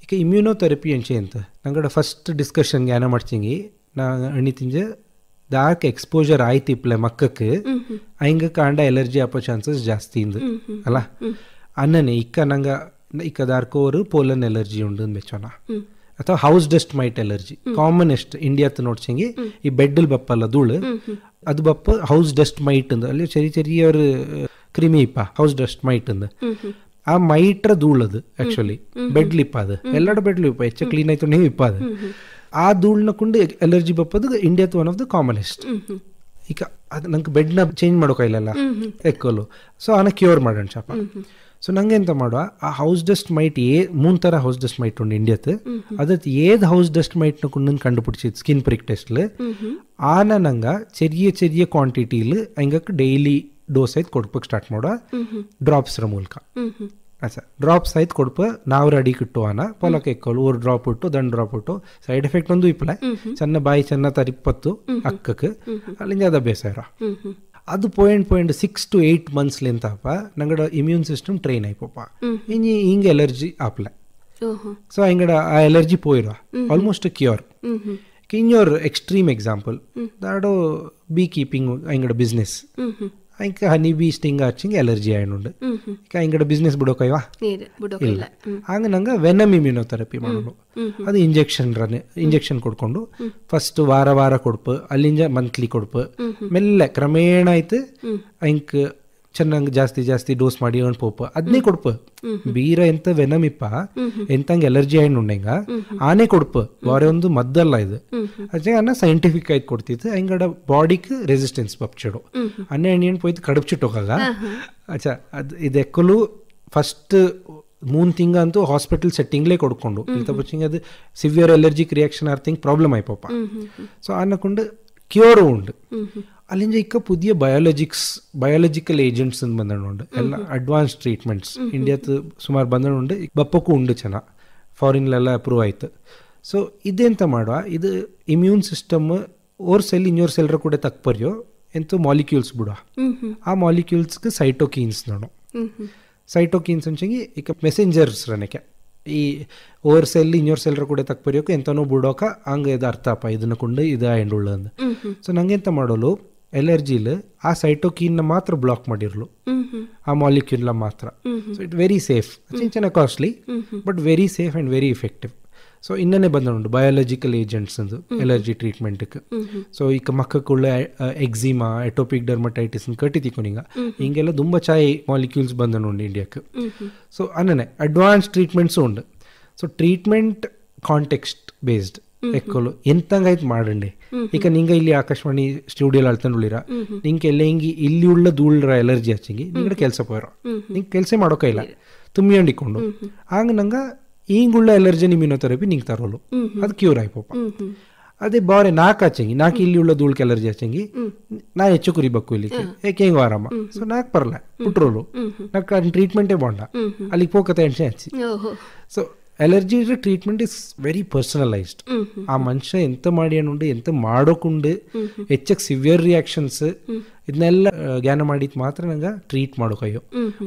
ಈಗ ಈಗ ಇಮ್ಯುನೋಥೆರಪಿ ಅಂಚೆ ಅಂತ ನಂಗಡ ಫಸ್ಟ್ ಡಿಸ್ಕಷನ್ಗೆ ಏನ ಮಾಡ್ಚಿಂಗಿ ನಾ ಅಣಿತಿಂಜ ದಾಕ್ ಎಕ್ಸ್ಪೋಜರ್ ಆಯ್ತು ಇಪ್ಲೆ ಮಕ್ಕಕ್ಕೆ ಹಂಗೆ ಕಾಂಡ ಎಲರ್ಜಿ ಆಪೋ ಚಾನ್ಸಸ್ ಜಾಸ್ತಿ ಇಂದು ಅಲ್ಲ ಅನ್ನನೆ ಇಕ್ಕ ನಂಗೆ ಇಕ್ಕ ದಾರ್ಕೋರು ಪೋಲನ್ ಎಲರ್ಜಿ ಉಂಡು ಬೆಚ್ಚೋಣ ಅಥವಾ house dust mite allergy commonest ಇಂಡಿಯಾತ್ ನೋಡ್ಸಂಗಿ ಈ ಬೆಡ್ಡಲ್ ಬಪ್ಪಲ್ಲ ಧೂಳು ಅದು ಬಪ್ಪ ಹೌಸ್ ಡಸ್ಟ್ ಮೈಟ್ ಅಂದ ಅಲ್ಲಿ ಚೆರಿಯ ஒரு ಕ್ರಿಮಿ ಇಪ್ಪ ಹೌಸ್ ಡಸ್ಟ್ ಮೈಟ್ ಅಂದ ಆ ಮೈಟ್ರ ಧೂಳದು ಆಕ್ಚುಲಿ ಬೆಡ್ಲಿ ಇಪ್ಪ ಅದು ಎಲ್ಲರ ಬೆಡ್ಲಿ ಇಪ್ಪ ಹೆಚ್ಚು ಕ್ಲೀನ್ ಆಯ್ತು ನೀವು ಇಪ್ಪ ಅದು ಆ ಧೂಳನ್ನ ಕೊಂಡು ಎಲರ್ಜಿ ಬಪ್ಪದು ಇಂಡಿಯಾತ್ ಒನ್ ಆಫ್ ದ ಕಾಮನೆಸ್ಟ್ ಈಗ ಅದು ನಂಗೆ ಬೆಡ್ನ ಚೇಂಜ್ ಮಾಡೋಕಾಯಿಲ್ಲ ಎಕ್ಕೋಲು ಸೊ ಅವನ ಕ್ಯೂರ್ ಮಾಡೋಣ ಶಾಪ ಸೊ ನಂಗೆ ಎಂತ ಮಾಡುವ ಆ ಹೌಸ್ ಡಸ್ಟ್ ಮೈಟ್ ಮೂನ್ ಥರ ಹೌಸ್ ಡಸ್ಟ್ ಮೈಟ್ ಉಂಡು ಇಂಡಿಯಾತ್ ಅದತ್ ಏದ್ ಹೌಸ್ ಡಸ್ಟ್ ಮೈಟ್ನ ಕೊಂಡು ಕಂಡುಪಿಡಿಸಿದ್ ಸ್ಕಿನ್ ಪ್ರಿಕ್ ಟೆಸ್ಟ್ಲು ಆನ ನಂಗೆ ಚೆರಿಯ ಕ್ವಾಂಟಿಟಿಲಿ ಹಂಗಕ್ಕೆ ಡೈಲಿ ಡೋಸ್ ಆಯ್ತು ಕೊಡ್ಬೇಕು ಸ್ಟಾರ್ಟ್ ಮಾಡುವ ಡ್ರಾಪ್ಸ್ರ ಮೂಲಕ ಡ್ರಾಪ್ಸ್ ಆಯ್ತು ಕೊಡ್ಪ ನಾವು ರೆಡಿ ಕಿಟ್ಟುವಾನ ಪೊಲಕ್ಕೆ ಎಕ್ಕೋಲು ಒಂದು ಡ್ರಾಪ್ ಇಟ್ಟು ದಂಡ್ ಡ್ರಾಪ್ ಇಟ್ಟು ಸೈಡ್ ಎಫೆಕ್ಟ್ ಒಂದು ಇಪ್ಪಲ ಚೆನ್ನ ಬಾಯಿ ಚೆನ್ನ ತರಿಪ್ಪತ್ತು ಅಕ್ಕಕ್ಕೆ ಅಲ್ಲಿಂದ ಅದು ಅಭ್ಯಾಸ ಇರೋ ಅದು ಪಾಯಿಂಟ್ 6 to 8 ಮಂತ್ಸ್ಲಿಂತಪ್ಪ ನಂಗಡ ಇಮ್ಯೂನ್ ಸಿಸ್ಟಮ್ ಟ್ರೈನ್ ಆಯ್ಪಪ್ಪ ಹಿಂಗೆ ಎಲರ್ಜಿ ಆಪ್ಲ ಸೊ ಹಿಂಗಡ ಆ ಎಲರ್ಜಿ ಪೋಯಿರೋ ಆಲ್ಮೋಸ್ಟ್ ಕ್ಯೂರ್ ಇನ್ಯೋರ್ ಎಕ್ಸ್ಟ್ರೀಮ್ ಎಕ್ಸಾಂಪಲ್ ದಾಡೋ ಬೀ ಕೀಪಿಂಗ್ ಹಿಂಗಡ ಬಿಸ್ನೆಸ್ ಇಂಕ ಹನಿ ಬೀ ಸ್ಟಿಂಗ್ ಹಚ್ಚಿಂಗ್ ಎಲರ್ಜಿ ಆಯ್ನುಂಡು ಈಗ ಹಿಂಗಡ ಬಿಸ್ನೆಸ್ ಬಿಡೋಕೈವಾ ಇಲ್ಲ ಹಂಗ ನಂಗೆ ವೆನಮ್ ಇಮ್ಯುನೋಥೆರಪಿ ಮಾಡೋದು ಅದು ಇಂಜೆಕ್ಷನ್ ಕೊಡ್ಕೊಂಡು ಫಸ್ಟ್ ವಾರ ಕೊಡ್ಪು ಅಲ್ಲಿಂದ ಮಂತ್ಲಿ ಕೊಡ್ಪು ಮೆಲ್ಲ ಕ್ರಮೇಣ ಆಯ್ತು ಹಿಂಕ್ ಚೆನ್ನಾಗಿ ಜಾಸ್ತಿ ಡೋಸ್ ಮಾಡಿ ಪೋಪ ಅದನ್ನೇ ಕೊಡ್ಪು ಬೀರ ಎಂತ ವೆನಮ್ ಇಪ್ಪ ಎಂತಂಗೆ ಎಲರ್ಜಿ ಆಯ್ನು ಉಂಡೆಂಗ ಆನೆ ಕೊಡ್ಪು ಬಾರೆ ಒಂದು ಮದ್ದಲ್ಲ ಇದು ಅಜ್ಜೆ ಅನ್ನ ಸೈಂಟಿಫಿಕ್ ಆಯ್ತು ಕೊಡ್ತಿತ್ತು ಹಿಂಗಡ ಬಾಡಿಗೆ ರೆಸಿಸ್ಟೆನ್ಸ್ ಪಪ್ಚಿಡು ಅನ್ನೆ ಎಣ್ಣೆ ಪೋಯ್ತು ಕಡುಪ್ಚಿಟ್ಟೋಕಾಗ ಅಚ್ಚಾ ಅದು ಇದೆಕ್ಕಲು ಫಸ್ಟ್ 3 ತಿಂಗ ಅಂತೂ ಹಾಸ್ಪಿಟಲ್ ಸೆಟ್ಟಿಂಗ್ಲೇ ಕೊಡ್ಕೊಂಡು ಇಂಥ ಪಚ್ಚಿಂಗ್ ಅದು ಸಿವಿಯರ್ ಎಲರ್ಜಿಕ್ ರಿಯಾಕ್ಷನ್ ಆರ್ತಿಂಗ್ ಪ್ರಾಬ್ಲಮ್ ಆಯ್ಪಪ್ಪ ಸೊ ಅನ್ನಕೊಂಡು ಕ್ಯೂರ್ ಉಂಡು ಅಲ್ಲಿಂದ ಇಕ್ಕ ಪುದಿಯ ಬಯಾಲಜಿಕಲ್ ಏಜೆಂಟ್ಸ್ ಅಂತ ಬಂದನುಂಡು ಎಲ್ಲ ಅಡ್ವಾನ್ಸ್ ಟ್ರೀಟ್ಮೆಂಟ್ಸ್ ಇಂಡಿಯಾತ್ ಸುಮಾರು ಬಂದನುಂಡು ಬಪ್ಪಕ್ಕೂ ಉಂಡು ಚೆನ್ನಾಗಿ ಫಾರಿನ್ಲೆಲ್ಲ ಅಪ್ರೂವ್ ಆಯ್ತು ಸೊ ಇದೆಂತ ಮಾಡುವ ಇದು ಇಮ್ಯೂನ್ ಸಿಸ್ಟಮ್ ಓರ್ ಸೆಲ್ ಇನ್ನೋರ್ ಸೆಲ್ರ ಕೂಡ ತಕ್ಪರ್ಯೋ ಎಂತೂ ಮಾಲಿಕ್ಯೂಲ್ಸ್ ಬಿಡುವ ಆ ಮಾಲಿಕ್ಯೂಲ್ಸ್ಗೆ ಸೈಟೋಕೀನ್ಸ್ ನೋಡು ಸೈಟೋಕೀನ್ಸ್ ಅಂಚಂಗಿ ಈಗ ಮೆಸೆಂಜರ್ಸ್ ರನಕ್ಕೆ ಈ ಓವರ್ ಸೆಲ್ ಇನ್ನೋರ್ ಸೆಲ್ರ ಕೂಡ ತಕ್ಪರ್ಯೋಕೆ ಎಂತನೋ ಬಿಡೋಕ ಹಂಗೆ ಇದು ಅರ್ಥಪ್ಪ ಇದನ್ನ ಕೊಂಡು ಇದು ಎಂಡುಳ್ಳ ಅಂದ ಸೊ ನಂಗೆಂತ ಮಾಡೋಲು ಎಲರ್ಜಿಲ್ ಆ ಸೈಟೋಕೀನ್ನ ಮಾತ್ರ ಬ್ಲಾಕ್ ಮಾಡಿರ್ಲು ಆ ಮಾಲಿಕ್ಯೂಲ್ನ ಮಾತ್ರ ಸೊ ಇಟ್ ವೆರಿ ಸೇಫ್ ಚೆನ್ನಾಗಿ costly but very safe and very effective so ಇನ್ನೇ ಬಂದುಂಟು ಬಯಾಲಜಿಕಲ್ ಏಜೆಂಟ್ಸ್ ಅಂದು ಎಲರ್ಜಿ ಟ್ರೀಟ್ಮೆಂಟ್ಗೆ ಸೊ ಈಗ ಮಕ್ಕಳ ಎಕ್ಸಿಮಾ ಎಟೋಪಿಕ್ ಡರ್ಮಟೈಟಿಸ್ ಕಟ್ಟಿತಿಕೊನಿಂಗ ಹಿಂಗೆಲ್ಲ ತುಂಬ ಚಾಯ್ ಮಾಲಿಕ್ಯೂಲ್ಸ್ ಬಂದನುಂಡು ಇಂಡಿಯಾಕ್ಕೆ ಸೊ ಅನ್ನನೆ ಅಡ್ವಾನ್ಸ್ ಟ್ರೀಟ್ಮೆಂಟ್ಸು ಉಂಡು ಸೊ ಟ್ರೀಟ್ಮೆಂಟ್ ಕಾಂಟೆಕ್ಸ್ಟ್ ಬೇಸ್ಡ್ ಎಕ್ಕೋಲು ಎಂತಂಗಾಯ್ತು ಮಾಡಂಡೆ ಈಗ ನಿಂಗೆ ಇಲ್ಲಿ ಆಕಾಶವಾಣಿ ಸ್ಟುಡಿಯೋಲಿ ಅಳ್ತಂಡುಳಿರ ನಿಂಗೆ ಎಲ್ಲ ಹಿಂಗೆ ಇಲ್ಲಿ ಉಳ್ಳ ಧೂಳ್ರ ಎಲರ್ಜಿ ಹಚ್ಚಿಂಗಿ ನಿಂಗಡೆ ಕೆಲಸ ಪೋಯ್ರ ನಿಂಗೆ ಕೆಲಸ ಮಾಡೋಕೈಲ್ಲ ತುಂಬಿಕೊಂಡಿಕೊಂಡು ಆಗ ನಂಗೆ ಹಿಂಗುಳ್ಳ ಎಲರ್ಜಿ ಇಮ್ಯುನೋಥೆರಪಿ ನಿಂಗೆ ತರೋಲು ಅದು ಕ್ಯೂರ್ ಆಯ್ಪಪ್ಪ ಅದೇ ಬಾರೆ ನಾಲ್ಕು ಹಚ್ಚಂಗಿ ನಾಲ್ಕು ಇಲ್ಲಿ ಉಳ್ಳ ಧೂಳ್ಕೆ ಎಲರ್ಜಿ ಹಚ್ಚಂಗಿ ನಾ ಹೆಚ್ಚು ಕುರಿಬೇಕು ಇಲ್ಲಿ ಏಕೆ ಹೆಂಗೆ ಆರಾಮ ಸೊ ನಾಲ್ಕು ಬರಲ್ಲ ಬಿಟ್ರೋಲು ನಾಲ್ಕು ಟ್ರೀಟ್ಮೆಂಟೇ ಬಾಂಡ ಅಲ್ಲಿಗೆ ಹೋಗತ್ತೆ ಎಣ್ಸೆ ಹಚ್ಚಿ so allergy treatment is very personalised ಆ ಮನುಷ್ಯ ಎಂತ ಮಾಡಿ ಅನ್ನುಂಡು ಎಂತ ಮಾಡೋಕುಂಡು ಹೆಚ್ಚಕ್ಕೆ ಸಿವಿಯರ್ ರಿಯಾಕ್ಷನ್ಸ್ ಇದನ್ನೆಲ್ಲ ಜ್ಞಾನ ಮಾಡಿದ್ ಮಾತ್ರ ನಂಗೆ ಟ್ರೀಟ್ ಮಾಡೋಕಯ್ಯೋ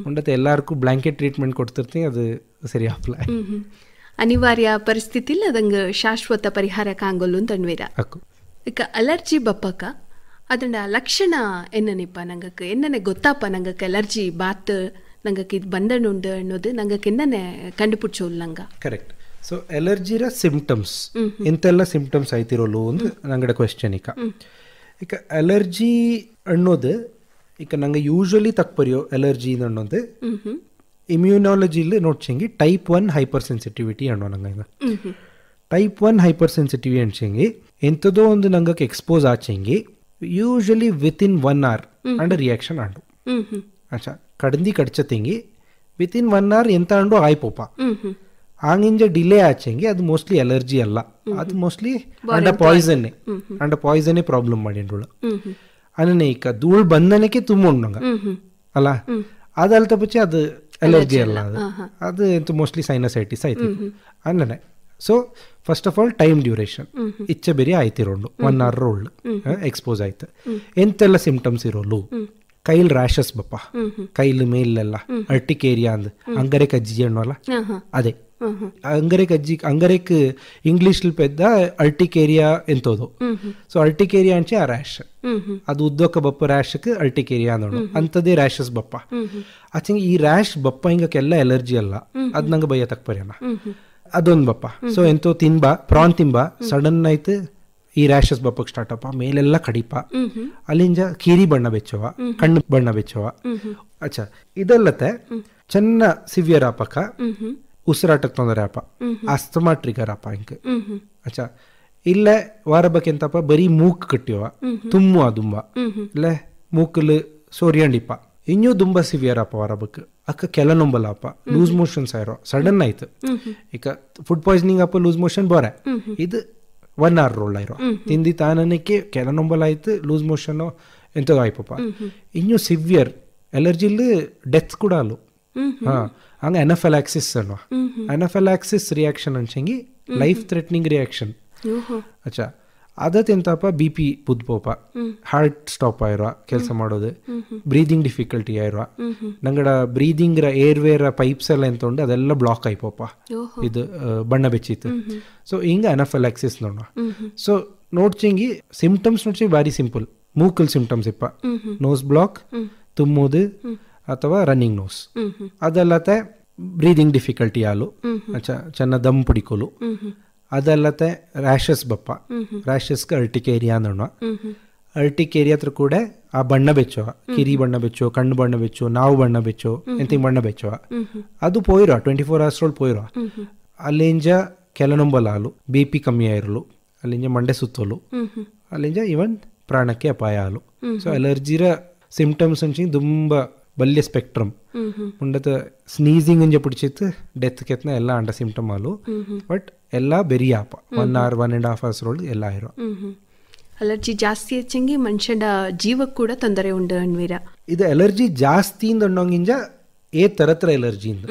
ಉಂಡತ್ತೆ ಎಲ್ಲಾರ್ಗೂ ಬ್ಲಾಂಕೆಟ್ ಟ್ರೀಟ್ಮೆಂಟ್ ಕೊಡ್ತಿರ್ತೀನಿ ಅದು ಸರಿ ಆಪ್ಲ ಅನಿವಾರ್ಯ ಪರಿಸ್ಥಿತಿಲ್ ಅದಂಗೆ ಶಾಶ್ವತ ಪರಿಹಾರ ಕಾಂಗೊಲ್ಲು ಅಂತನ್ವೀರ ಈಗ ಅಲರ್ಜಿ ಬಪ್ಪಕ ಅದನ್ನ ಲಕ್ಷಣ ಎನ್ನನಿಪ್ಪ ನಂಗಕ್ಕೆ ಎನ್ನನೆ ಗೊತ್ತಾಪ ನಂಗಕ್ಕೆ ಅಲರ್ಜಿ ಬಾತ್ ನಂಗಕ್ಕೆ ಇದು ಬಂದನುಂಡು ಅನ್ನೋದು ನಂಗಕ್ಕೆ ಎನ್ನನೆ ಕಂಡುಪಿಡ್ಸೋಲ್ಲ ನಂಗೆ ಕರೆಕ್ಟ್ ಸೊ ಎಲರ್ಜಿರ ಸಿಂಪ್ಟಮ್ಸ್ ಎಂತೆಲ್ಲ ಸಿಂಪ್ಟಮ್ಸ್ ಆಯ್ತಿರೋಲು ಒಂದು ನಂಗಡೆ ಕ್ವೆಶ್ಚನ್ ಈಗ ಅಲರ್ಜಿ ಅನ್ನೋದು ಈಗ ನಂಗೆ ಯೂಶ್ವಲಿ ತಕ್ಪರಿಯೋ ಅಲರ್ಜಿ ಅನ್ನೋದು ಇಮ್ಯೂನಾಲಜಿಲಿ ನೋಡ್ಸಂಗಿ ಟೈಪ್ 1 ಹೈಪರ್ ಸೆನ್ಸಿಟಿವಿಟಿ ಅನ್ನೋ ನಂಗೆ ಟೈಪ್ 1 ಹೈಪರ್ ಸೆನ್ಸಿಟಿವಿಟಿ ಅನ್ಸಂಗಿ ಎಂಥದೋ ಒಂದು ನಂಗಕ್ಕೆ ಎಕ್ಸ್ಪೋಸ್ ಆಚಂಗಿ usually within 1 hour and reaction ಆಂಡು ಅಚ್ಚಾ ಕಡ್ದಿ ಕಡ್ಚತೆಂಗಿ ವಿತಿನ್ 1 hour ಎಂತ ಅಂಡು ಆಯ್ಪೋಪ ಹಂಗಿಂಜ ಡಿಲೇ ಆಚಂಗಿ ಅದು ಮೋಸ್ಟ್ಲಿ ಅಲರ್ಜಿ ಅಲ್ಲ ಅದು ಮೋಸ್ಟ್ಲಿ ಅಂಡ ಪಾಯ್ಸನ್ನೇ ಪ್ರಾಬ್ಲಮ್ ಮಾಡಿಂಡುಳು ಅನ್ನನೆ ಈಗ ಧೂಳು ಬಂದನಕ್ಕೆ ತುಂಬ ಉಂಡಂಗ ಅಲ್ಲ ಅದಲ್ತ ಪಚ್ಚೆ ಅದು ಅಲರ್ಜಿ ಅಲ್ಲ ಅದು ಎಂತ ಮೋಸ್ಟ್ಲಿ ಸೈನಸೈಟಿಸ್ ಆಯ್ತು ಅನ್ನನೆ so first of all time duration ಇಚ್ಚೆ ಬೇರೆ ಆಯ್ತಿರೋಂಡು 1 hour ರೋಲ್ಡ್ ಎಕ್ಸ್ಪೋಸ್ ಆಯ್ತು ಎಂತೆಲ್ಲ ಸಿಂಪ್ಟಮ್ಸ್ ಇರೋಲು ಕೈಲ್ ರ್ಯಾಷಸ್ ಬಪ್ಪ ಕೈಲ್ ಮೇಲೆಲ್ಲ ಅರ್ಟಿಕೇರಿಯಾ ಅಂದ್ ಅಂಗರೆ ಕಜ್ಜಿ ಅನ್ನೋಲ್ಲ ಅದೇ ಅಂಗರೇಕ್ ಇಂಗ್ಲಿಷ್ ಪೆದ್ದ ಅಲ್ಟಿಕೇರಿಯಾ ಎಂತೋದು. ಸೊ ಅಲ್ಟಿಕೇರಿಯಾ ಅಂಚೆ ಆ ರ್ಯಾಶ್ ಅದು ಉದ್ದೋಕ ಬಪ್ಪ ರ್ಯಾಶ್ಕ್ ಅಲ್ಟಿಕೇರಿಯಾ ಅನ್ನೋದು ಅಂಥದ್ದೇ ರ್ಯಾಶಸ್ ಬಪ್ಪ. ಆಚೆ ಈ ರ್ಯಾಶ್ ಬಪ್ಪ ಹಿಂಗಕ್ಕೆಲ್ಲ ಎಲರ್ಜಿ ಅಲ್ಲ, ಅದ್ ನಂಗೆ ಬಯ್ಯ ತಕ್ಪರ್ಯಾನ ಅದೊಂದು ಬಪ್ಪ. ಸೊ ಎಂತೋ ತಿನ್ಬಾ ಪ್ರಾನ್ ತಿನ್ಬಾ ಸಡನ್ ಆಯ್ತು ಈ ರ್ಯಾಶಸ್ ಬಪ್ಪಕ್ ಸ್ಟಾರ್ಟ್ ಅಪ್ಪ, ಮೇಲೆಲ್ಲ ಕಡಿಪ, ಅಲ್ಲಿಂದ ಕೀರಿ ಬಣ್ಣ ಬೆಚ್ಚವ, ಕಣ್ಣು ಬಣ್ಣ ಬೆಚ್ಚವ. ಅಚ್ಚಾ ಇದಲ್ಲತ್ತೆ ಚೆನ್ನ ಸಿವಿಯರ್ ಆಪಕ ಉಸಿರಾಟಕ್ಕೆ ತೊಂದರೆ ಆಪ, ಅಸ್ತಮಾ ಟ್ರಿಗರ್ ಆಪ ಹಿಂಕ. ಅಚ್ಚಾ ಇಲ್ಲೇ ವಾರ ಬಕ್ಕೆಂತಪ್ಪ ಬರೀ ಮೂಕ್ ಕಟ್ಟಿಯವ, ತುಮ್ಮುವ ದುಂಬ ಇಲ್ಲೇ ಮೂಕಲ್ ಸೋರಿಯಂಡಿಪ್ಪ, ಇನ್ನೂ ದುಂಬ ಸಿವಿಯರ್ ಆಪ ವಾರ ಬಕ್ ಅಕ್ಕ ಕೆಲ ನೊಂಬಲಾಪ, ಲೂಸ್ ಮೋಷನ್ಸ್ ಆಯ್ರೋ ಸಡನ್ ಆಯ್ತು. ಈಗ ಫುಡ್ ಪಾಯ್ಸನಿಂಗ್ ಆಪ ಲೂಸ್ ಮೋಷನ್ ಬೋರೆ, ಇದು 1 hour ರೋಲ್ ಆಯ್ರೋ ತಿಂದಿ ತಾನಕ್ಕೆ ಕೆಲ ನೊಂಬಲಾಯ್ತು ಲೂಸ್ ಮೋಷನ್ ಎಂತೋ ಆಯ್ಪಪ್ಪ. ಇನ್ನೂ ಸಿವಿಯರ್ ಎಲರ್ಜಿಲಿ ಡೆತ್ ಕೂಡ ಅಲ್ಲು. ಹಾ ಹಂಗೆ ಎನಫೆಲಾಕ್ಸಿಸ್ ಅನ್ನೋ ಎನಫೆಲಾಕ್ಸಿಸ್ ರಿಯಾಕ್ಷನ್ ಅನ್ಸಂಗಿ ಲೈಫ್ ಥ್ರೆಟ್ನಿಂಗ್ ರಿಯಾಕ್ಷನ್. ಅಚ್ಚಾ ಅದತ್ತೆಂತಪ್ಪ ಬಿ ಪಿ ಬುದ್ಬೋಪ, ಹಾರ್ಟ್ ಸ್ಟಾಪ್ ಆಯ್ರುವ ಕೆಲಸ ಮಾಡೋದು, ಬ್ರೀದಿಂಗ್ ಡಿಫಿಕಲ್ಟಿ ಆಯ್ರುವ, ನಂಗಡ ಬ್ರೀದಿಂಗ್ ಏರ್ವೇರ ಪೈಪ್ಸ್ ಎಲ್ಲ ಎಂತೊಂಡು ಅದೆಲ್ಲ ಬ್ಲಾಕ್ ಆಯ್ಪಪ್ಪ, ಇದು ಬಣ್ಣ ಬೆಚ್ಚಿತ್ತು. ಸೊ ಹಿಂಗೆ ಅನಫೆಲಾಕ್ಸಿಸ್ ನೋಡ. ಸೊ ನೋಡ್ಚಿಂಗಿ ಸಿಂಪ್ಟಮ್ಸ್ ನೋಡ್ಚಿ ಬಾರಿ ಸಿಂಪಲ್, ಮೂಕಲ್ ಸಿಂಪ್ಟಮ್ಸ್ ಇಪ್ಪ, ನೋಸ್ ಬ್ಲಾಕ್, ತುಮ್ಮೋದು ಅಥವಾ ರನ್ನಿಂಗ್ ನೋಸ್, ಅದಲ್ಲತ್ತೆ ಬ್ರೀದಿಂಗ್ ಡಿಫಿಕಲ್ಟಿ ಆಲು, ಚೆನ್ನ ದಮ್ ಪುಡಿಕೋಲು, ಅದಲ್ಲತ್ತೆ ರ್ಯಾಷಸ್ ಬಪ್ಪ, ರ್ಯಾಷಸ್ಗೆ ಅಲ್ಟಿಕೇರಿಯಾ ಅನ್ನೋಣ. ಅಲ್ಟಿಕೇರಿಯಾ ಹತ್ರ ಕೂಡ ಆ ಬಣ್ಣ ಬೆಚ್ಚೋ, ಕಿರಿ ಬಣ್ಣ ಬೆಚ್ಚೋ, ಕಣ್ಣು ಬಣ್ಣ ಬೆಚ್ಚೋ, ನಾವು ಬಣ್ಣ ಬೆಚ್ಚೋ, ಎಂತ ಬಣ್ಣ ಬೆಚ್ಚೋ, ಅದು ಪೋಯಿರೋ 24 hours ರೋಲ್ ಪೋಯಿರೋ. ಅಲ್ಲಿಂಜ ಕೆಲನೊಂಬಲ ಹಾಲು, ಬಿ ಪಿ ಕಮ್ಮಿ ಆಗಿರಲು, ಅಲ್ಲಿಂಜ ಮಂಡೆ ಸುತ್ತೋಲು, ಅಲ್ಲಿಂಜ ಇವನ್ ಪ್ರಾಣಕ್ಕೆ ಅಪಾಯ ಹಾಲು. ಸೊ ಅಲರ್ಜಿರ ಸಿಂಪ್ಟಮ್ಸ್ ಅಂಚಿಂಗ್ ತುಂಬ ಬಲ್ಯ ಸ್ಪೆಕ್ಟ್ರಮ್ ಮುಂಡತ ಸ್ನೀಸಿಂಗ್ ಅಂಜ ಪುಡಿಚಿತ್ತು ಡೆತ್ ಕೆತ್ನ ಎಲ್ಲ ಅಂಡ ಸಿಂಪ್ಟಮ್ ಹಾಲು. ಬಟ್ ಎಲ್ಲ ಬೆರಿ ಆಪ 1 hour 1.5 hours ರೋಲ್ ಎಲ್ಲ ಇರೋ. ಅಲರ್ಜಿ ಜಾಸ್ತಿ ಹೆಚ್ಚಂಗಿ ಮನುಷ್ಯನ ಜೀವಕ್ಕೆ ಕೂಡ ತೊಂದರೆ ಉಂಡು ಅನ್ವೀರ. ಇದು ಅಲರ್ಜಿ ಜಾಸ್ತಿ ಅನ್ನೋಂಗಿಂಜ ತರ ಎಲರ್ಜಿಯಿಂದ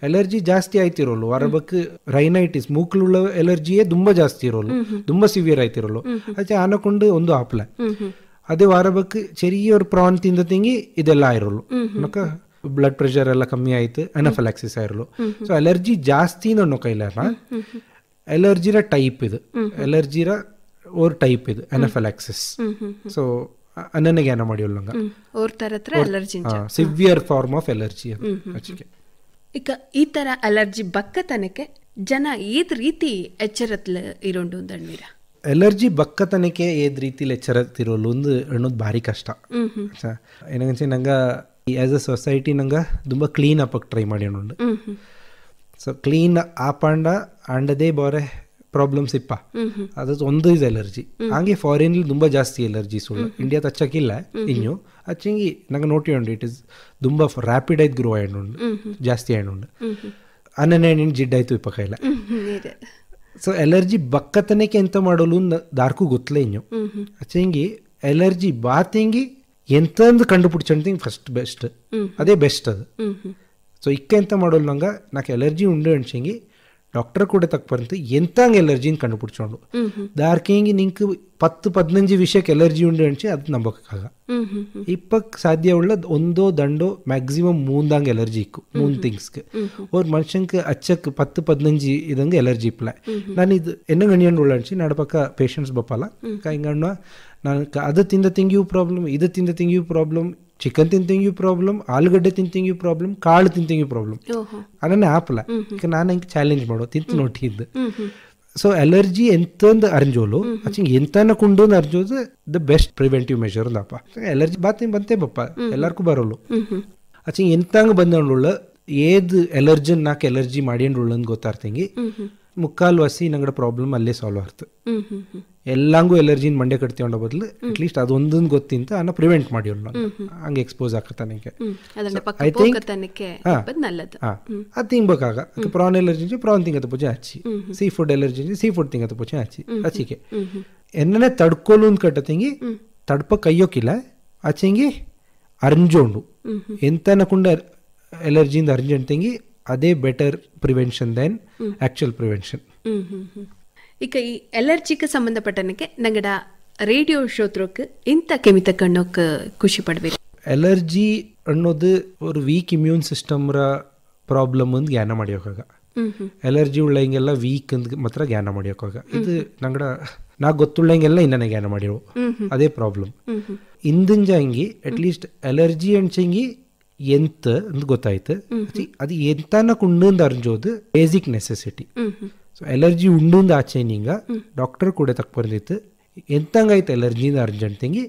ಅಲರ್ಜಿ ಜಾಸ್ತಿ ಆಯ್ತಿರೋಲು ವರಬಕ್ ರೈನೈಟಿಸ್ ಮೂಕ್ಲುಳ್ಳ ಎಲರ್ಜಿಯೇ ತುಂಬಾ ಜಾಸ್ತಿ ಇರೋಲು, ತುಂಬಾ ಸಿವಿಯರ್ ಆಯ್ತಿರೋಲು. ಅಚ್ಚೆ ಆನಕೊಂಡು ಒಂದು ಆಪ್ಲ ಅದೇ ವಾರಬಕ್ ಚೆರಿಯವ್ರ ಪ್ರಾನ್ ತಿಂದ ತಿಂಗಿ ಇದೆಲ್ಲ ಆಗಿರೋಲು, ನಕ ಬ್ಲಡ್ ಪ್ರೆಷರ್ ಎಲ್ಲ ಕಮ್ಮಿ ಆಯ್ತು, ಅನಫೆಲಾಕ್ಸಿಸ್ ಆಗಿರೋಲು. ಸೊ ಅಲರ್ಜಿ ಜಾಸ್ತಿ ಅನ್ನೋ ಕೈಲಾರ ಅಲರ್ಜಿರ ಟೈಪ್ ಇದು, ಅಲರ್ಜಿರ ಓರ್ ಟೈಪ್ ಇದು ಅನಫೆಲಾಕ್ಸಿಸ್. ಸೊ ಅನ್ನನಿಗೆ ಏನ ಮಾಡಿಯೋಲ್ಲ ಸಿವಿಯರ್ ಫಾರ್ಮ್ ಆಫ್ ಎಲರ್ಜಿ. ಈಗ ಈ ತರ ಅಲರ್ಜಿ ಬಕ್ಕತನಕ್ಕೆ ಜನ ಏದ್ ರೀತಿ ಎಚ್ಚರತ್ಲ ಇರೋಂಡು ಅಂದಣ್ಮೀರ. ಎಲರ್ಜಿ ಬಕ್ಕತನಕ್ಕೆ ಏದ್ ರೀತಿಲಿ ಎಚ್ಚರತ್ತಿರೋಲು ಒಂದು ಅನ್ನೋದು ಭಾರಿ ಕಷ್ಟ. ಏನಂಚೆ ನಂಗ ಆಸ್ ಅ ಸೊಸೈಟಿ ನಂಗ ತುಂಬಾ ಕ್ಲೀನ್ ಆಪಕ್ ಟ್ರೈ ಮಾಡ್ಯೋಣ. ಸೊ ಕ್ಲೀನ್ ಆಪಂಡ ಅಂಡದೇ ಬಾರೆ ಪ್ರಾಬ್ಲಮ್ಸ್ ಇಪ್ಪ, ಅದು ಒಂದು ಇದು ಎಲರ್ಜಿ. ಹಂಗೆ ಫಾರಿನ್ ತುಂಬಾ ಜಾಸ್ತಿ ಎಲರ್ಜಿ ಸುಳ್ಳು, ಇಂಡಿಯಾ ಹಚ್ಚಕ್ಕಿಲ್ಲ ಇನ್ನು ಹಚ್ಚಂಗಿ ನಂಗೆ ನೋಟಿಯೋಂಡು ಇಟ್ ಇಸ್ ತುಂಬಾ ರ್ಯಾಪಿಡ್ ಆಯ್ತು ಗ್ರೋ ಆಯ್ಡು, ಜಾಸ್ತಿ ಆಯ್ಡು ಅನ್ನನೇನು ಜಿಡ್ಡಾಯ್ತು ಇಪ್ಪ ಕೈಲ. ಸೊ ಎಲರ್ಜಿ ಬಕ್ಕತನಕ್ಕೆ ಎಂತ ಮಾಡೋಲು ದಾರ್ಕು ಗೊತ್ತಲೇ ಇನ್ನು ಹಚ್ಚಂಗಿ ಎಲರ್ಜಿ ಬಾತಿಂಗಿ ಎಂತಂದು ಕಂಡುಪಿಡ್ಚಂತಿಂಗ್ ಫಸ್ಟ್ ಬೆಸ್ಟ್, ಅದೇ ಬೆಸ್ಟ್ ಅದು. ಸೊ ಇಕ್ಕ ಎಂತ ಮಾಡೋಲು ನಂಗೆ ನಾಕೆ ಎಲರ್ಜಿ ಉಂಡು ಅನ್ಸಂಗಿ ಡಾಕ್ಟರ್ ಕೂಡ ತಕ್ಪರಂತ ಎಂತಂಗೆ ಎಲರ್ಜಿನ ಕಂಡುಪಿಡ್ಚೋಂಡು ದಾರ್ಕಿಂಗಿ ನಿಂಕ್ 10-15 ವಿಷಯಕ್ಕೆ ಎಲರ್ಜಿ ಉಂಡು ಅನ್ಸಿ ಅದು ನಂಬಕ್ಕಾಗ ಇಪ್ಪಕ್ ಸಾಧ್ಯ ಉಳ್ಳದ್ ಒಂದೋ ದಂಡೋ ಮ್ಯಾಕ್ಸಿಮಮ್ 3 ಎಲರ್ಜಿ ಇಕ್ಕು 3 ಥಿಂಗ್ಸ್ಗೆ ஒரு மனுஷனுக்கு அச்சக்கு 10-15 இದಂಗೆ ಎಲರ್ಜಿ ಇಪ್ಪಲ. ನಾನು ಇದು ಎನ್ನ ಗಣಿಯಂಡು ಉಳ್ಳಂಚಿ ನಡಪಕ್ಕ ಪೇಷಂಟ್ಸ್ ಬಪ್ಪಲ್ಲ ಕೈಂಗಣ್ಣ ನಾನು ಅದು ತಿಂದ ತಿಂಗಿಯೂ ಪ್ರಾಬ್ಲಮ್, ಇದು ತಿಂದ ತಿಂಗಿಯೂ ಪ್ರಾಬ್ಲಮ್, ಚಿಕನ್ ತಿಂತಿಂಗಿಯೂ ಪ್ರಾಬ್ಲಮ್, ಆಲೂಗಡ್ಡೆ ತಿಂತಿಂಗಿಯೂ ಪ್ರಾಬ್ಲಮ್, ಕಾಳು ತಿಂತಿಂಗಿಯೂ ಪ್ರಾಬ್ಲಮ್. ಅದನ್ನೇ ಆಪಲ ಈಗ ನಾನು ಹಂಗೆ ಚಾಲೆಂಜ್ ಮಾಡೋ ತಿಂತು ನೋಟಿದ್ದು. ಸೊ ಅಲರ್ಜಿ ಎಂತಂದು ಅರ್ಜೋಲು ಅಚ್ಚಂಗೆ ಎಂತನ ಕುಂಡು ಅರ್ಜೋದು ದ ಬೆಸ್ಟ್ ಪ್ರಿವೆಂಟಿವ್ ಮೆಷರ್ ಅಂದಪ್ಪ. ಎಲರ್ಜಿ ಬಾತಿ ಬಂತೆ ಬಪ್ಪ ಎಲ್ಲಾರ್ಗೂ ಬರೋಲು ಅಚ್ಚಂಗೆ ಎಂತಂಗ ಬಂದೊಳ್ಳ ಏದ್ ಎಲರ್ಜನ್ ನಾಕ್ ಎಲರ್ಜಿ ಮಾಡಿಂಡುಳ್ಳ ಅಂತ ಗೊತ್ತಾರ್ತಿಂಗಿ ಮುಕ್ಕಾಲು ವಸಿ ನಂಗಡ ಪ್ರಾಬ್ಲಮ್ ಅಲ್ಲೇ ಸಾಲ್ವ್ ಆಯ್ತು. ಎಲ್ಲಂಗೂ ಎಲರ್ಜಿನ ಮಂಡೆ ಕಟ್ತಿಕೊಂಡ ಬದಲು ಅಟ್ಲೀಸ್ಟ್ ಅದೊಂದನ್ನು ಗೊತ್ತಿಂತ ಅನ್ನ ಪ್ರಿವೆಂಟ್ ಮಾಡಿಯೋಲ್ಲ, ಹಂಗೆ ಎಕ್ಸ್ಪೋಸ್ ಆಗ್ತಾನಕ್ಕೆ. ಐ ಥಿಂಕ್ ಅದು ತಿನ್ಬೇಕಾಗ ಪ್ರಾನ್ ಎಲರ್ಜಿ ಪ್ರಾನ್ ತಿಂಗತ್ತ ಪೂಜೆ ಹಚ್ಚಿ, seafood allergy seafood ತಿಂಗತ್ತ ಪೂಜೆ ಹಚ್ಚಿ ಹಚ್ಚಿಕೆ ಎನ್ನೇ ತಡ್ಕೊಲು ಅಂತ ಕಟ್ಟ ತಿಂಗಿ ತಡ್ಪ ಕೈಯೋಕಿಲ್ಲ ಹಚ್ಚಂಗಿ ಅರ್ಜೋಂಡು ಎಂತನ ಕುಂಡ ಎಲರ್ಜಿಯಿಂದ ಅರ್ಜೆಂಟ್ ತಿಂಗಿ ಅದೇ better prevention than actual prevention. ಈಗ ಈ ಎಲರ್ಜಿಗೆ ಸಂಬಂಧಪಟ್ಟನಕ್ಕೆ ನಂಗಡ ರೇಡಿಯೋ ಶ್ರೋತ್ರಕ್ಕೆ ಇಂಥ ಕೆಮಿತ ಕಣ್ಣೋಕ್ಕೆ ಖುಷಿ ಪಡ್ಬೇಕು. ಎಲರ್ಜಿ ಅನ್ನೋದು ಒಂದು ವೀಕ್ ಇಮ್ಯೂನ್ ಸಿಸ್ಟಮ್ರ ಪ್ರಾಬ್ಲಮ್ ಒಂದು ಜ್ಞಾನ ಮಾಡಿಯೋಕಾಗ ಅಲರ್ಜಿ ಉಳ್ಳಂಗೆಲ್ಲ ವೀಕ್ ಅಂತ ಮಾತ್ರ ಜ್ಞಾನ ಮಾಡಿಯೋಕಾಗ ಇದು ನಂಗಡ ನಾ ಗೊತ್ತುಳ್ಳಂಗೆಲ್ಲ ಇನ್ನೇ ಜ್ಞಾನ ಮಾಡಿರೋ ಅದೇ ಪ್ರಾಬ್ಲಮ್ ಇಂದಂಜಂಗಿ ಅಟ್ಲೀಸ್ಟ್ ಅಲರ್ಜಿ ಅಂಚಂಗಿ ಎಂತ ಅಂತ ಗೊತ್ತಾಯ್ತು ಅದು ಎಂತನ ಕುಂಡು ಅರ್ಜೋದು ಬೇಸಿಕ್ ನೆಸೆಸಿಟಿ. ಸೊ ಅಲರ್ಜಿ ಉಂಡು ಆಚೆನಿಂಗ ಡಾಕ್ಟರ್ ಕೂಡ ತಕ್ಕ ಬಂದಿತ್ತು ಎಂತಂಗಾಯ್ತು ಅಲರ್ಜಿಯಿಂದ ಅರ್ಜೆಂಟಂಗಿ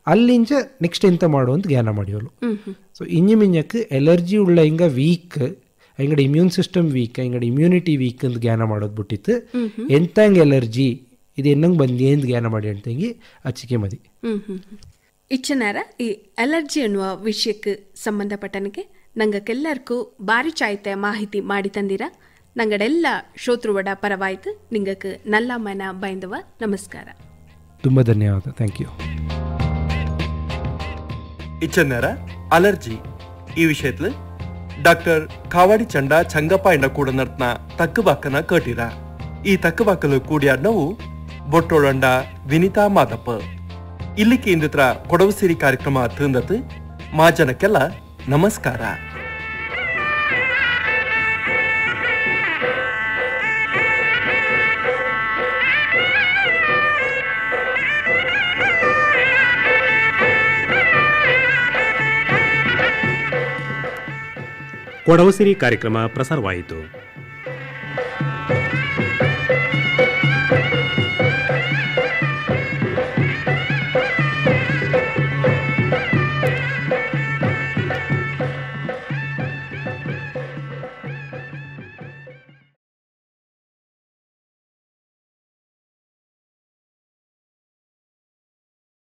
ಅಲ್ಲಿಂಚ ನೆಕ್ಸ್ಟ್ ಎಂತ ಮಾಡುವಂತ ಜ್ಞಾನ ಮಾಡಿಯೋಳು. ಸೊ ಇಂಜಿ ಮಿಂಜಕ್ಕೆ ಅಲರ್ಜಿ ಉಳ್ಳ ಹಿಂಗ ವೀಕ್ ಹಿಂಗಡೆ ಇಮ್ಯೂನ್ ಸಿಸ್ಟಮ್ ವೀಕ್ ಹಿಂಗಡೆ ಇಮ್ಯುನಿಟಿ ವೀಕ್ ಅಂತ ಜ್ಞಾನ ಮಾಡೋದು ಬಿಟ್ಟಿತ್ತು ಎಂತಂಗೆ ಅಲರ್ಜಿ ಇದು ಎನ್ನಂಗೆ ಬಂದಿ ಅಂತ ಜ್ಞಾನ ಮಾಡಿ ಅಂತಂಗಿ ಅಚ್ಚಿಕೆ ಮದಿ. ಇಚ್ಚನಾರ ಈ ಅಲರ್ಜಿ ಅನ್ನುವ ವಿಷಯಕ್ಕೆ ಸಂಬಂಧಪಟ್ಟನಕ್ಕೆ ನಂಗಕ್ಕೆಲ್ಲರಿಗೂ ಬಾರಿ ಚಾಯ್ತೆ ಮಾಹಿತಿ ಮಾಡಿ ತಂದಿರ. ನಂಗಡೆಲ್ಲ ಶ್ರೋತೃವಡ ಪರವಾಯ್ತು ನಿಂಗಕ್ಕೆ ನಲ್ಲ ಮನ ಬೈಂದವ ನಮಸ್ಕಾರ. ತುಂಬ ಧನ್ಯವಾದ. Thank you. ഇച്ചന്നേര അലർജി ഈ വിഷയത്തില് ഡോക്ടർ കാവാടി ചണ്ട ചങ്കപ്പ എന്ന കൂടെ നടത്തുന്ന തക്കുവാക്കന കേട്ടിര. ഈ തക്കുവാക്കല് കൂടിയാಡ್ನವು ಬೊಟ್ಟೊಳಂಡ ವಿನಿತಾ ಮಾದಪ್ಪ. ಇಲ್ಲಿಗೆ ಇಂದಿತ್ರ ಕೊಡವು ಸಿರಿ ಕಾರ್ಯಕ್ರಮ ತಂದತ್ತು ಮಾಜನಕ್ಕೆಲ್ಲ ನಮಸ್ಕಾರ. ಕೊಡವು ಸಿರಿ ಕಾರ್ಯಕ್ರಮ ಪ್ರಸಾರವಾಯಿತು.